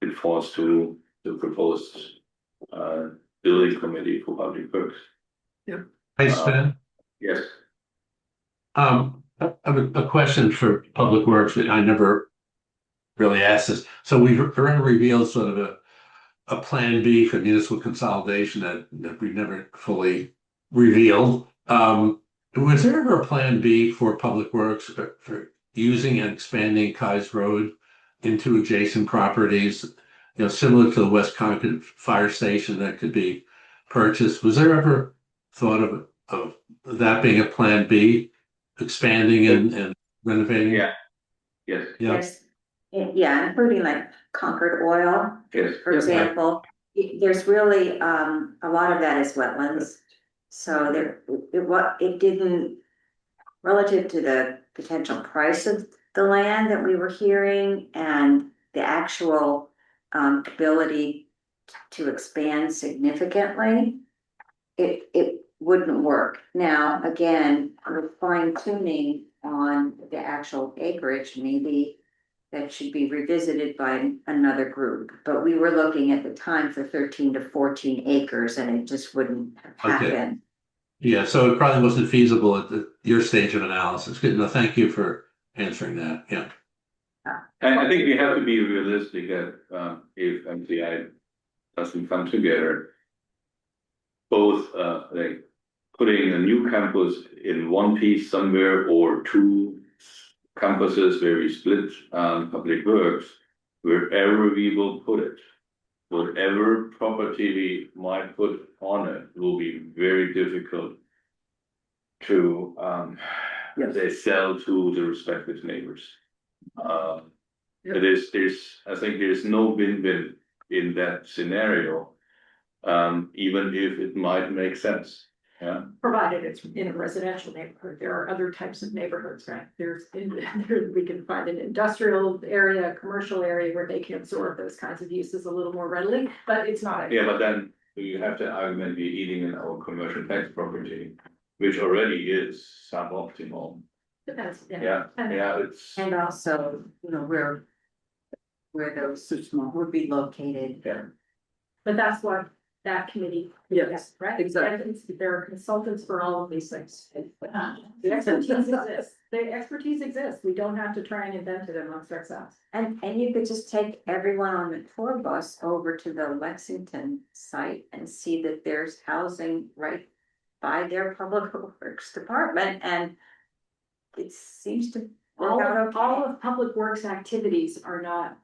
it falls to the proposed building committee for public works. Hey, Sven, Yes. I have a question for Public Works. I never really asked this. So we've revealed sort of a plan B for municipal consolidation that we've never fully revealed. Was there ever a plan B for Public Works for using and expanding Keyes Road into adjacent properties, you know, similar to the West Concord Fire Station that could be purchased? Was there ever thought of that being a plan B, expanding and renovating? Yeah. Yes. Yeah. Yeah, including like Concord Oil, Yes. for example. There's really, a lot of that is wetlands. So there, it didn't, relative to the potential price of the land that we were hearing and the actual ability to expand significantly, it wouldn't work. Now, again, we're fine tuning on the actual acreage, maybe that should be revisited by another group. But we were looking at the time for 13 to 14 acres and it just wouldn't Okay. happen. Yeah, so it probably wasn't feasible at your stage of analysis. Good, no, thank you for answering that, yeah. I think we have to be realistic that, if MCI doesn't come together, both, like putting a new campus in one piece somewhere or two campuses where we split, public works, wherever we will put it, whatever property we might put on it will be very difficult to, they sell to the respective neighbors. I think there's no win-win in that scenario, even if it might make sense, yeah. Provided it's in a residential neighborhood, there are other types of neighborhoods, right? We can find an industrial area, a commercial area where they can absorb those kinds of uses a little more readily, but it's not. Yeah, but then you have the argument we're eating in our commercial tax property, which already is suboptimal. Depends, Yeah, it's. And also, where those would be located. Yeah. But that's what that committee. Yes, Right? exactly. There are consultants for all of these things. The expertise exists. The expertise exists. We don't have to try and invent it amongst ourselves. And you could just take everyone on the tour bus over to the Lexington site and see that there's housing right by their public works department, and it seems to work out okay. All of public works activities are not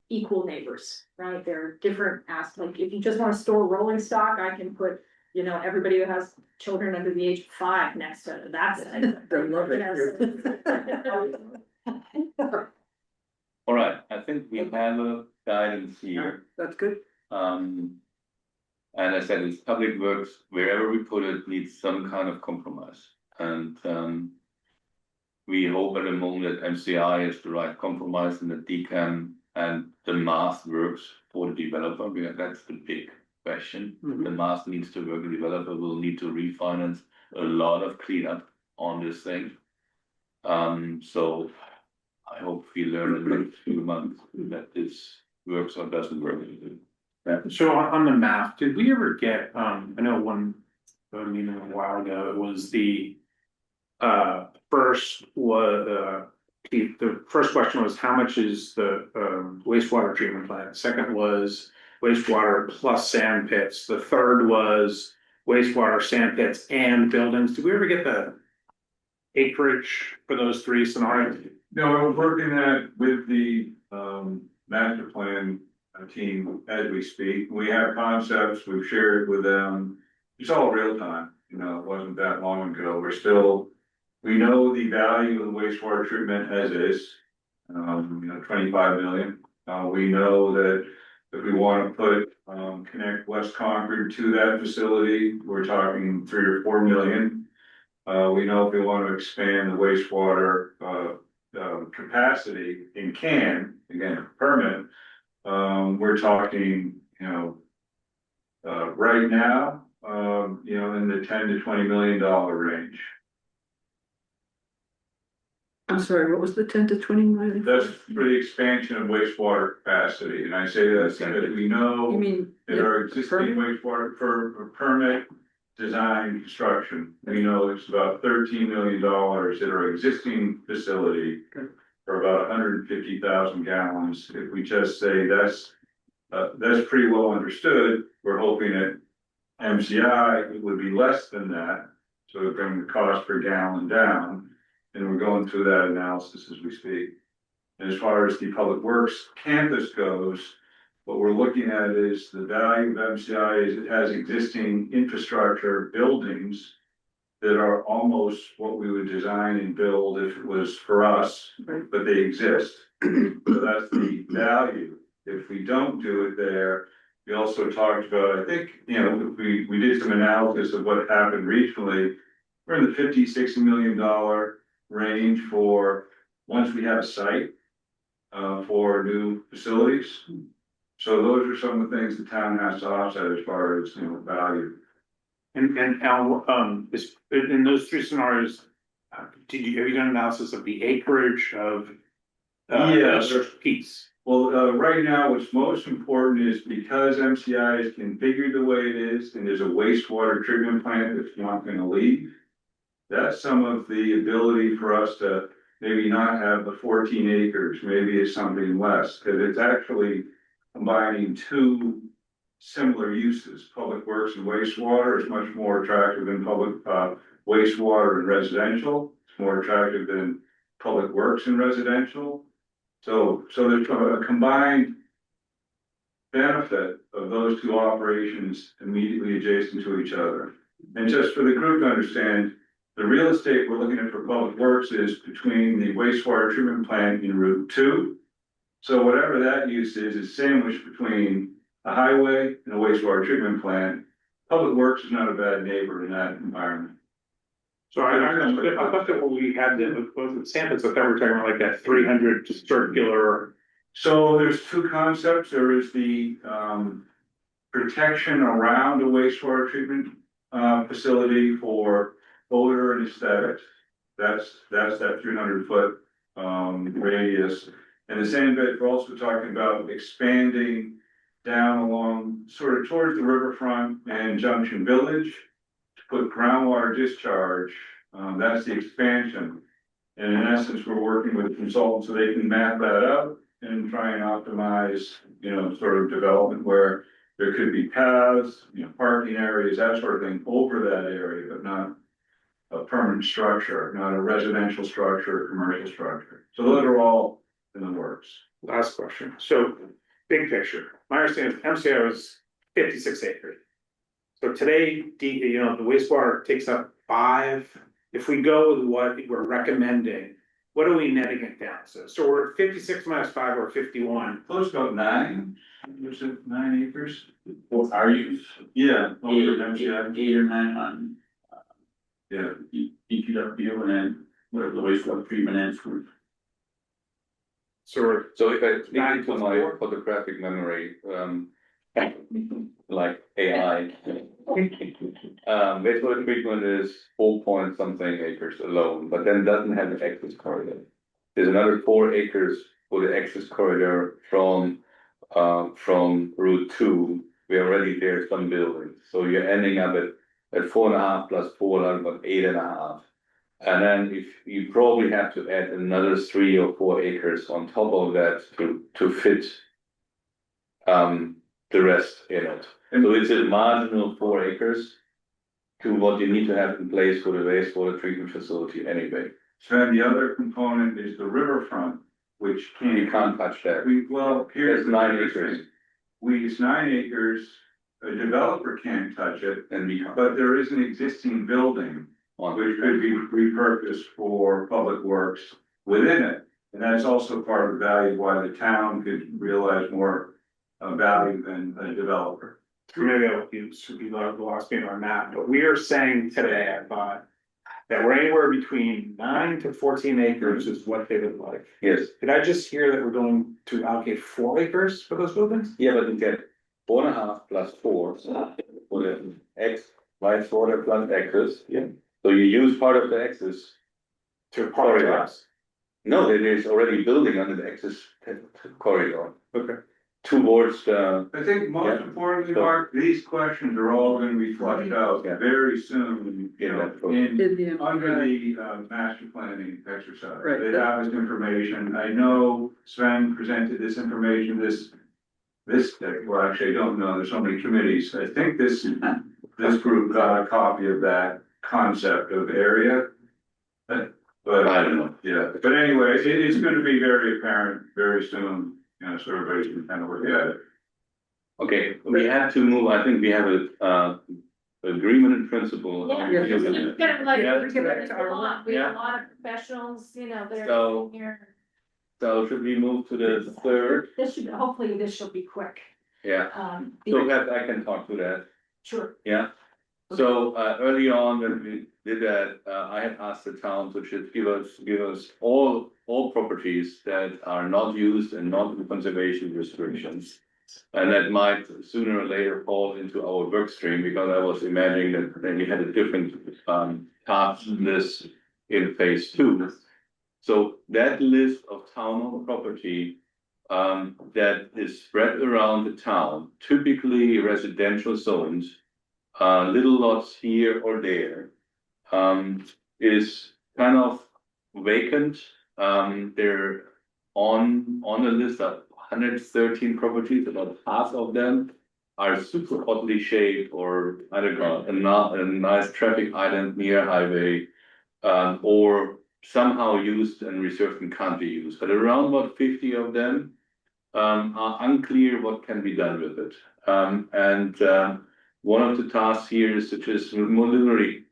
equal neighbors, right? They're different aspects. Like if you just want to store rolling stock, I can put, everybody who has children under the age of 5 next to it. That's it. They love it. All right, I think we have a guidance here. That's good. And I said, it's public works, wherever we put it needs some kind of compromise. And we hope at the moment that MCI is the right compromise and that DCAM and the math works for the developer. That's the big question. The math needs to work, the developer will need to refinance a lot of cleanup on this thing. So I hope we learn in the next few months that this works or doesn't work. Yeah. So on the math, did we ever get, I know one, meeting a while ago, it was the first was, the first question was how much is the wastewater treatment plant? The second was wastewater plus sand pits. The third was wastewater, sand pits and buildings. Did we ever get the acreage for those three scenarios? No, we're working that with the master plan team as we speak. We have concepts, we've shared with them. It's all real time, it wasn't that long ago. We know the value of the wastewater treatment as is, 25 million. We know that if we want to put, connect West Concord to that facility, we're talking 3 or 4 million. We know if we want to expand the wastewater, capacity in can, again, permit, we're talking, right now, in the 10 to $20 million range. I'm sorry, what was the 10 to 20 million? That's for the expansion of wastewater capacity, and I say that because we know You mean? that our existing wastewater for permit, design, construction, we know it's about $13 million at our existing facility for about 150,000 gallons. If we just say that's pretty well understood, we're hoping that MCI would be less than that, so it bring the cost per gallon down. And we're going through that analysis as we speak. And as far as the public works campus goes, what we're looking at is the value of MCI is it has existing infrastructure buildings that are almost what we would design and build if it was for us, but they exist. So that's the value. If we don't do it there, We also talked about, I think, we did some analysis of what happened regionally. We're in the $50-60 million range for, once we have a site, for new facilities. So those are some of the things the town has to offset as far as, value. And Al, in those three scenarios, have you done analysis of the acreage of? Yes. Piece. Well, right now, what's most important is because MCI is configured the way it is, and there's a wastewater treatment plant that's not gonna leave. That's some of the ability for us to maybe not have the 14 acres, maybe it's something less, because it's actually combining two similar uses. Public works and wastewater is much more attractive than public, wastewater and residential. It's more attractive than public works and residential. So there's a combined benefit of those two operations immediately adjacent to each other. And just for the group to understand, the real estate we're looking at for public works is between the wastewater treatment plant in Route 2. So whatever that use is sandwiched between a highway and a wastewater treatment plant. Public works is not a bad neighbor in that environment. So I thought that when we had the samples, I thought we were talking about like that 300 circular. So there's two concepts. There is the protection around a wastewater treatment facility for odor and aesthetics. That's that 300-foot radius. And the same bit, we're also talking about expanding down along sort of towards the riverfront and Junction Village to put groundwater discharge. That's the expansion. And in essence, we're working with consultants so they can map that out and try and optimize, sort of development where there could be paths, parking areas, that sort of thing over that area, but not a permanent structure, not a residential structure, or commercial structure. So those are all in the works. Last question. So big picture, my understanding is MCI was 56 acres. So today, the wastewater takes up 5. If we go with what we're recommending, what are we netting it down to? So we're at 56 minus 5 or 51. Close to about 9. Was it 9 acres? For our use, Yeah. Over 8 or 9 on. Yeah. DPW and then whatever the wastewater treatment ends for. So if I speak into my photographic memory, like AI. Wastewater treatment is 4 point something acres alone, but then doesn't have an access corridor. There's another 4 acres for the access corridor from Route 2. We're already there, some buildings, so you're ending up at 4.5 plus 4, like about 8.5. And then if you probably have to add another 3 or 4 acres on top of that to fit the rest in it. So it's a marginal 4 acres to what you need to have in place for the wastewater treatment facility anyway. So then the other component is the riverfront, which You can't touch that. Here's It's the 9 other acres. thing. It's 9 acres, a developer can't touch it, And we can't. but there is an existing building which could be repurposed for public works within it. And that's also part of the value why the town could realize more value than a developer. maybe it should be lost me in our map, but we are saying today, I thought, that we're anywhere between 9 to 14 acres is what they would like. Yes, Did I just hear that we're going to allocate 4 acres for those buildings? yeah, but you get 4.5 plus 4 for the wastewater plus access. Yeah. So you use part of the access. To corridors. No, there is already building under the access corridor. Okay. Towards the, I think most Yeah. importantly, So- Mark, these questions are all gonna be flushed out Yeah. very soon, In the under the master planning exercise. Right. They have this information. I know Sven presented this information, this, well, actually, I don't know, there's so many committees. I think this group got a copy of that concept of area. But I don't know. yeah, but anyway, it's gonna be very apparent very soon, so everybody can kind of look at it. Okay, we have to move, I think we have a agreement in principle. Yeah, Yeah. it's kind of like, Yeah. we're giving it a lot, we have Yeah. a lot of professionals, that are So- here. So should we move to the third? Hopefully this should be quick. Yeah, The- so that I can talk to that, Sure. yeah. So early on, when we did that, I had asked the town to just give us all properties that are not used and not in conservation restrictions. And that might sooner or later fall into our work stream, because I was imagining that then we had a different task list in phase 2. So that list of town-owned property that is spread around the town, typically residential zones, little lots here or there, is kind of vacant. They're on a list of 113 properties. About half of them are super oddly shaped, or I don't know, a nice traffic island near highway, or somehow used and reserved and can't be used. But around about 50 of them are unclear what can be done with it. One of the tasks here is to just literally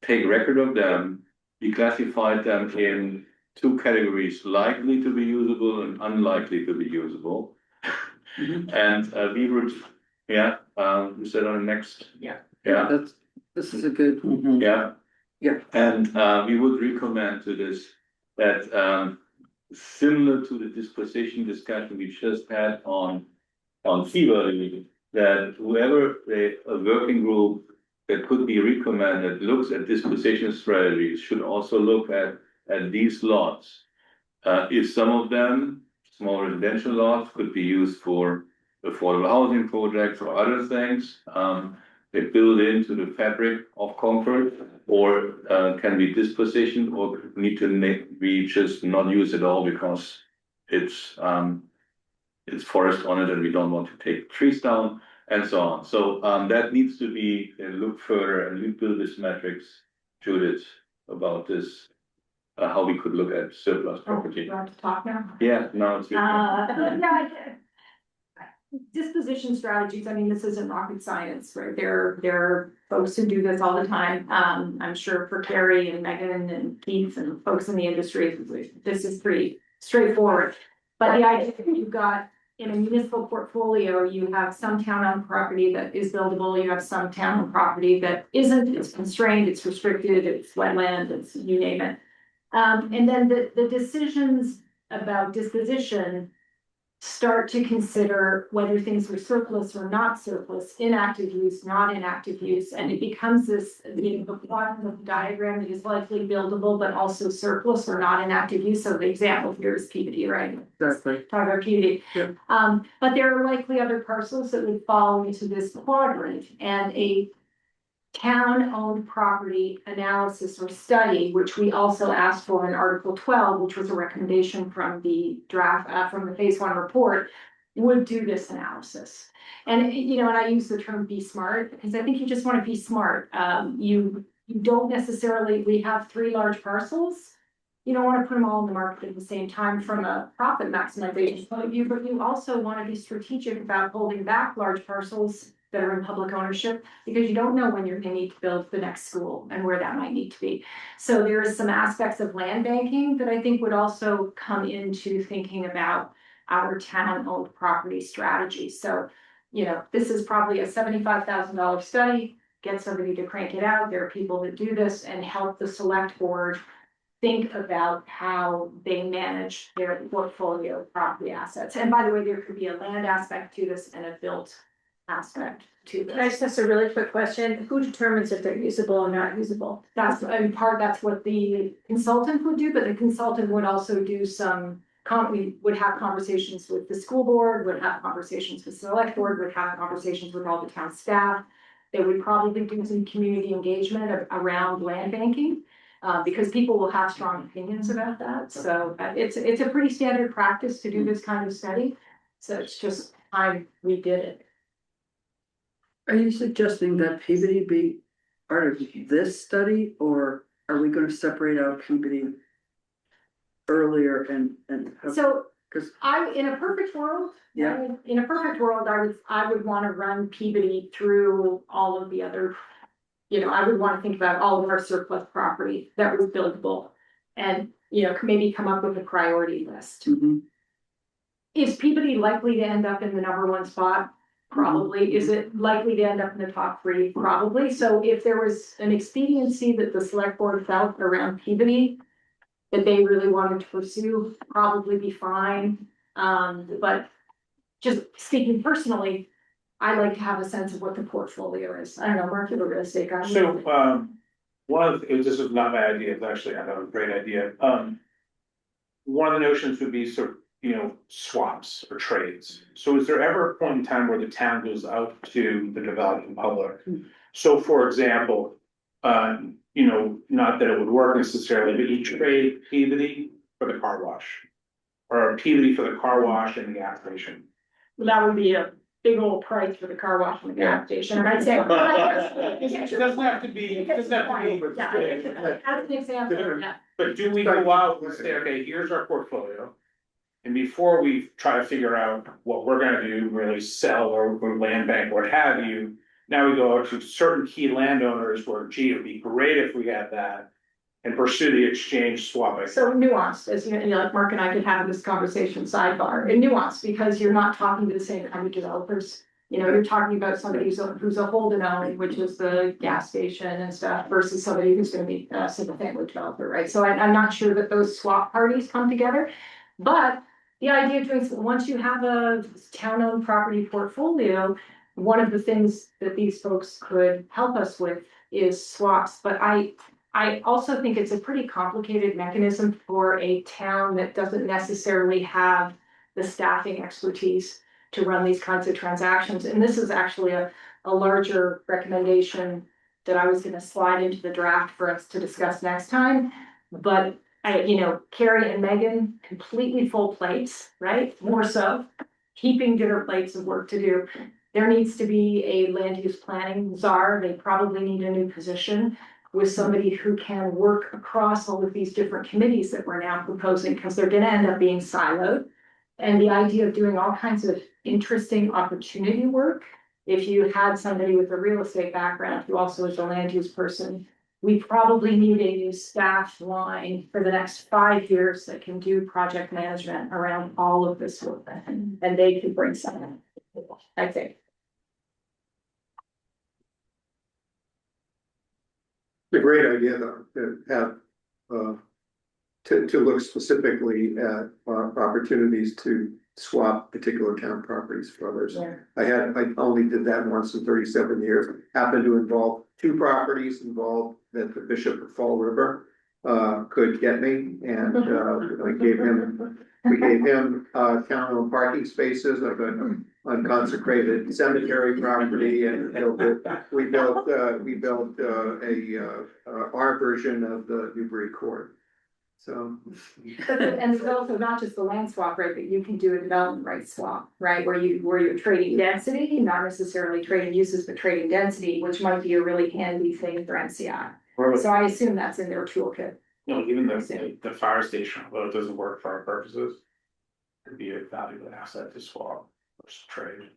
take record of them, declassify them in 2 categories: likely to be usable and unlikely to be usable. And we would, is that on the next? Yeah. This is a good. Yeah. Yeah. And we would recommend to this that similar to the disposition discussion we just had on fever, that whoever a working group that could be recommended looks at disposition strategies should also look at these lots. If some of them, small residential lots, could be used for affordable housing projects or other things, they build into the fabric of Concord, or can be dispositioned, or need to be just not used at all because it's forest on it and we don't want to take trees down and so on. So that needs to be looked further, and we build this metrics, Judith, about this, how we could look at surplus property. You want to talk now? Yeah, now it's. Disposition strategies, I mean, this isn't rocket science, right? There are folks who do this all the time. I'm sure for Carrie and Megan and Keith and folks in the industry, this is pretty straightforward. But the idea that you've got in a municipal portfolio, you have some town-owned property that is buildable, you have some town-owned property that isn't, it's constrained, it's restricted, it's wetland, it's you name it. And then the decisions about disposition start to consider whether things are surplus or not surplus, inactive use, not inactive use, and it becomes this, the bottom of the diagram that is likely buildable, but also surplus or not inactive use. So the example here is Peabody, right? Exactly. Talk about Peabody. Yeah. But there are likely other parcels that would fall into this quadrant, and a town-owned property analysis or study, which we also asked for in Article 12, which was a recommendation from the draft, from the phase 1 report, would do this analysis. And, you know, and I use the term be smart, because I think you just want to be smart. You don't necessarily, we have 3 large parcels. You don't want to put them all in the market at the same time from a profit maximization point of view, but you also want to be strategic about holding back large parcels that are in public ownership, because you don't know when you're going to need to build the next school and where that might need to be. So there is some aspects of land banking that I think would also come into thinking about our town-owned property strategy. So, you know, this is probably a $75,000 study. Get somebody to crank it out. There are people that do this and help the select board think about how they manage their portfolio of property assets. And by the way, there could be a land aspect to this and a built aspect to this. Can I just ask a really quick question? Who determines if they're usable or not usable? That's in part, that's what the consultant would do, but the consultant would also do some, we would have conversations with the school board, would have conversations with select board, would have conversations with all the town staff. They would probably do some community engagement around land banking, because people will have strong opinions about that. So it's a pretty standard practice to do this kind of study. So it's just time we did it. Are you suggesting that Peabody be part of this study, or are we gonna separate out Peabody earlier and? So, Cause in a perfect world, Yeah. in a perfect world, I would wanna run Peabody through all of the other. You know, I would wanna think about all of our surplus property that was buildable and, you know, maybe come up with a priority list. Mhm. is Peabody likely to end up in the number one spot? Probably. Is it likely to end up in the top three? Probably. So if there was an expediency that the select board felt around Peabody that they really wanted to pursue, probably be fine. But just speaking personally, I like to have a sense of what the portfolio is. I don't know, Mark, you're a real estate guy. So, one of the, this is not my idea, it's actually, I know, a great idea. One of the notions would be sort of, swaps or trades. So is there ever a point in time where the town goes out to the developing public? So for example, not that it would work necessarily, but you trade Peabody for the car wash. Or Peabody for the car wash and the gas station. Well, that would be a big old price for the car wash and the gas station, and I'd say. It doesn't have to be, Yeah, as an example, yeah. But do we go out and say, okay, here's our portfolio? And before we try to figure out what we're gonna do, really sell or land bank, what have you. Now we go out to certain key landowners where, gee, it'd be great if we had that. And pursue the exchange swap. So nuanced, as like Mark and I could have this conversation sidebar, and nuanced, because you're not talking to the same kind of developers. You're talking about somebody who's a Holden owned, which is the gas station and stuff, versus somebody who's gonna be a single family developer, right? So I'm not sure that those swap parties come together. But the idea of doing, once you have a town-owned property portfolio, one of the things that these folks could help us with is swaps, but I also think it's a pretty complicated mechanism for a town that doesn't necessarily have the staffing expertise to run these kinds of transactions. And this is actually a larger recommendation that I was gonna slide into the draft for us to discuss next time. But Carrie and Megan, completely full plates, right? More so, heaping dinner plates of work to do. There needs to be a land use planning czar. They probably need a new position with somebody who can work across all of these different committees that we're now proposing, because they're gonna end up being siloed. And the idea of doing all kinds of interesting opportunity work, if you had somebody with a real estate background who also is a land use person, we probably need a new staff line for the next 5 years that can do project management around all of this work. And they could bring something, I think. It's a great idea though, to have, to look specifically at opportunities to swap particular town properties for others. Yeah. I only did that once in 37 years, happened to involve 2 properties involved that the Bishop of Fall River could get me, and we gave him town-owned parking spaces of an unconsecrated cemetery property, and we built our version of the Newbury Court. So. And it's also not just the land swap, right, but you can do a development rights swap, right, where you're trading density, not necessarily trading uses, but trading density, which might be a really handy thing for NCI. So I assume that's in their toolkit. Even the fire station, although it doesn't work for our purposes, could be a valuable asset to swap or trade.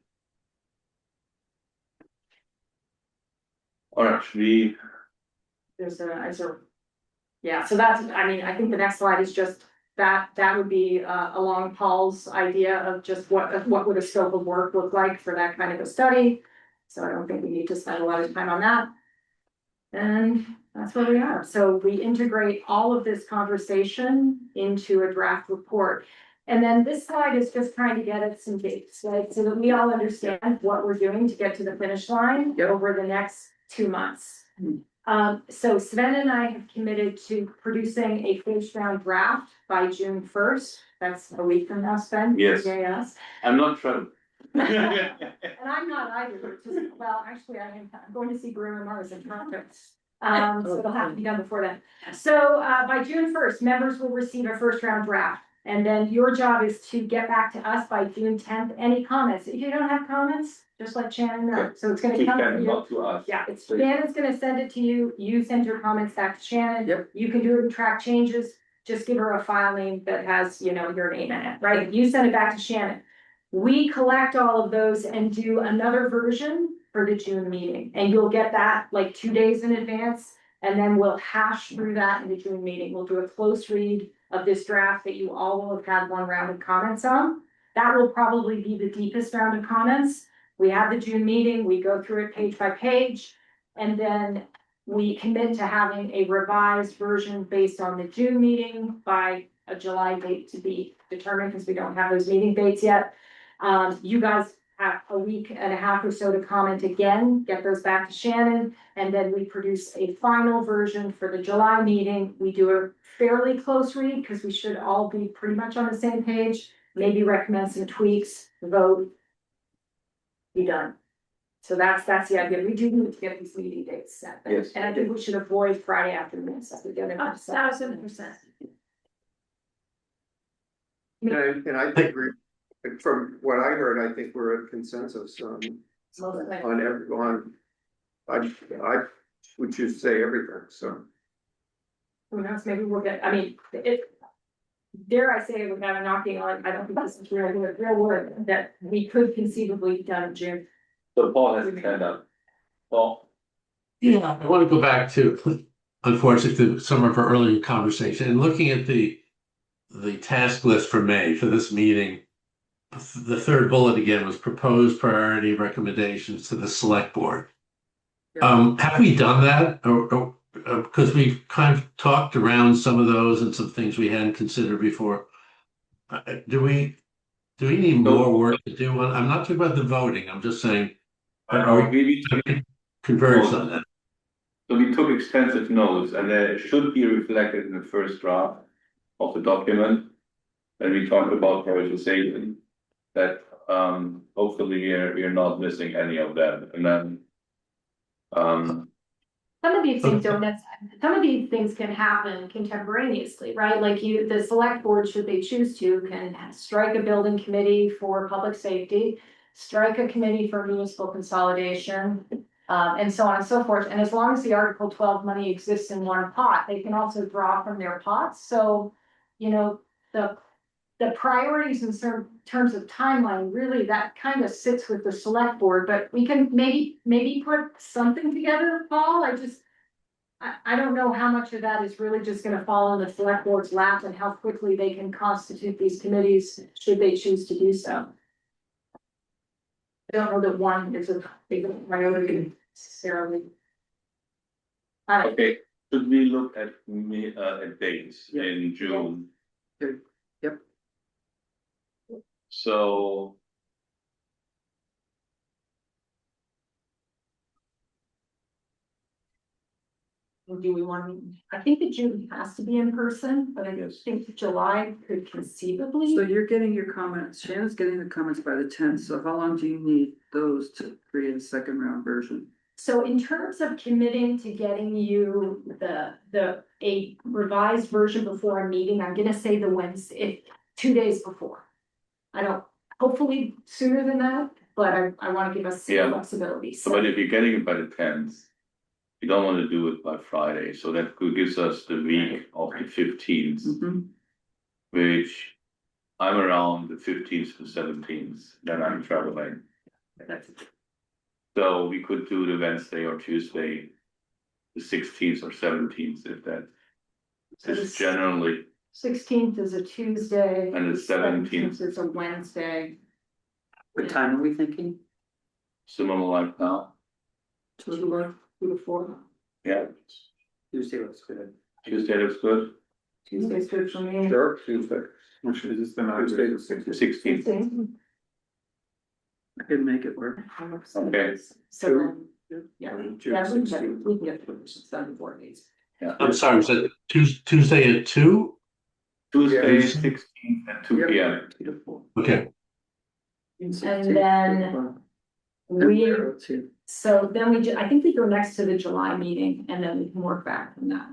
All right, Yeah, so that's, I think the next slide is just that would be along Paul's idea of just what would a scope of work look like for that kind of a study. So I don't think we need to spend a lot of time on that. And that's where we are. So we integrate all of this conversation into a draft report. And then this slide is just trying to get at some dates, right? So that we all understand what we're doing to get to the finish line over the next 2 months. So Sven and I have committed to producing a finished round draft by June 1st. That's a week from now, Sven. Yes. Yes. I'm not sure. And I'm not either, actually, I'm going to see Bruno Mars in Toronto. So it'll have to be done before then. So by June 1st, members will receive a first round draft. And then your job is to get back to us by June 10th. Any comments? If you don't have comments, just let Shannon know. So it's gonna come to you. To us. Yeah, Shannon's gonna send it to you. You send your comments back to Shannon. Yep. You can do it and track changes. Just give her a file name that has, your name in it, right? You send it back to Shannon. We collect all of those and do another version for the June meeting. And you'll get that like 2 days in advance. And then we'll hash through that in the June meeting. We'll do a close read of this draft that you all will have had one round of comments on. that will probably be the deepest round of comments. We have the June meeting, we go through it page by page, and then we commit to having a revised version based on the June meeting by a July date to be determined, because we don't have those meeting dates yet. You guys have a week and a half or so to comment again, get those back to Shannon, and then we produce a final version for the July meeting. We do a fairly close read, because we should all be pretty much on the same page, maybe recommend some tweaks, vote. Be done. So that's the idea. We do need to get these meeting dates set. Yes. And I think we should avoid Friday afternoons. If we get it. 1,000%. And I think from what I heard, I think we're at consensus on everyone. I would choose to say everything, so. Who knows, maybe we'll get, I mean, dare I say, without a knocking on, I don't think this is real word, that we could conceivably be done in June. So Paul has his hand up. Paul? Yeah, I want to go back to, unfortunately, to some of our earlier conversation and looking at the task list for May for this meeting. The third bullet again was proposed priority recommendations to the select board. Have we done that, or because we've kind of talked around some of those and some things we hadn't considered before? Do we need more work to do? I'm not talking about the voting. I'm just saying, are we converged on that? So we took extensive notes, and they should be reflected in the first draft of the document. And we talked about prioritization, that hopefully we're not missing any of that. And then Some of these things some of these things can happen contemporaneously, right? Like the select board, should they choose to, can strike a building committee for public safety, strike a committee for municipal consolidation, and so on and so forth. And as long as the Article 12 money exists in one pot, they can also draw from their pots. So, you know, the priorities in terms of timeline, really, that kind of sits with the select board, but we can maybe put something together, Paul. I don't know how much of that is really just gonna fall in the select board's lap, and how quickly they can constitute these committees, should they choose to do so. I don't know that one is a big priority necessarily. okay, should we look at dates in June? Yep. So. Do we want, I think the June has to be in person, but I Yes. think July could conceivably. So you're getting your comments, Shannon's getting the comments by the 10th, so how long do you need those to create a second round version? So in terms of committing to getting you a revised version before a meeting, I'm gonna say the Wednesday, 2 days before. I don't, hopefully sooner than that, but I wanna give us some Yeah. flexibility. So, but if you're getting it by the 10th, you don't want to do it by Friday, so that gives us the week of the 15th, which I'm around the 15th to 17th, then I'm traveling. So we could do the Wednesday or Tuesday, the 16th or 17th, if that is generally. 16th is a Tuesday. And the 17th is a Wednesday. What time are we thinking? Similar like now, 2 to 4. yeah, Tuesday looks good. Tuesday looks good, Tuesday's good for me. Sure, Tuesday. Which is the Tuesday, night. 16th, I can make it work. okay, So, yeah, June we 16th. can get permissions done before these. yeah. I'm sorry, was it Tuesday at 2? Tuesday, Yeah. 16th at 2 p.m. 2 to 4. Okay. And then so then I think we go next to the July meeting, and then we can work back from that.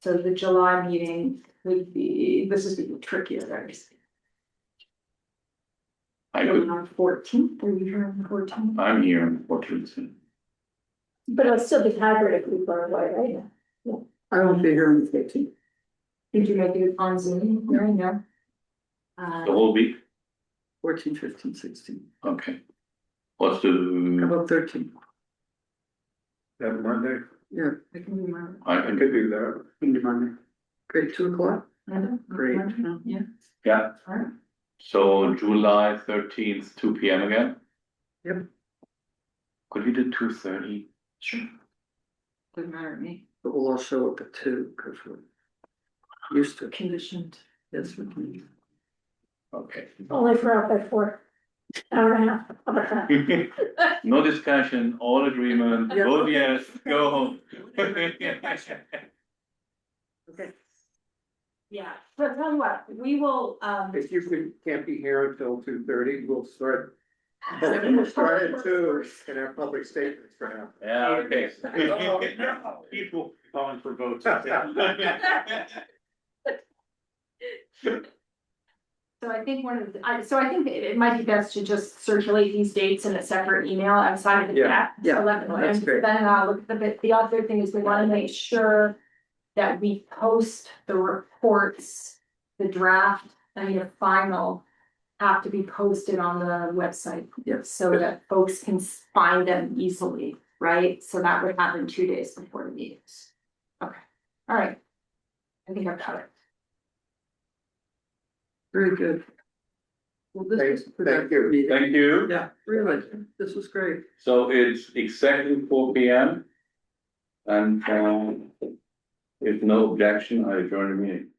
So the July meeting would be, this is gonna be trickier, right? I could, On 14th, are you here on the 14th? I'm here on 14th. But it'll still be hybrid if we go away, right? I won't be here on the 15th. Did you make it on Zoom? No. The whole week, 14, 15, 16. okay. What's How the, about 13? That Monday, Yeah, I can do mine. I I can, could do that. Monday. Great, 2 o'clock? Great. Yeah. yeah, Alright. So July 13th, 2 PM again? Yep. Could we do 2:30? Sure. Doesn't matter to me. But we'll all show up at 2, because we're used to it. Conditioned. Yes, we can. Okay. Only for up by 4 hour and a half. How about that? No discussion, all agreement, Yeah. vote yes, go home. Okay. Yeah, but tell you what, we will, If you can't be here until 2:30, we'll start. So We'll start at 2 and have public statements for now. Yeah, okay. People calling for votes. so I think one of the, so I think it might be best to just circulate these dates in a separate email outside of the Yeah. chat. Yeah, So let me know. that's And great. then look at the bit, the other thing is we wanna make sure that we post the reports, the draft, and the final have to be posted on the website. Yes. So that folks can find them easily, right? So that would happen 2 days before the meetings. Okay, all right. I think I've got it. Very good. Well, this Thank- was a thank productive you. meeting. Thank you. Yeah, really, this was great. So it's exactly 4 PM. And if no objection, I adjourn the meeting.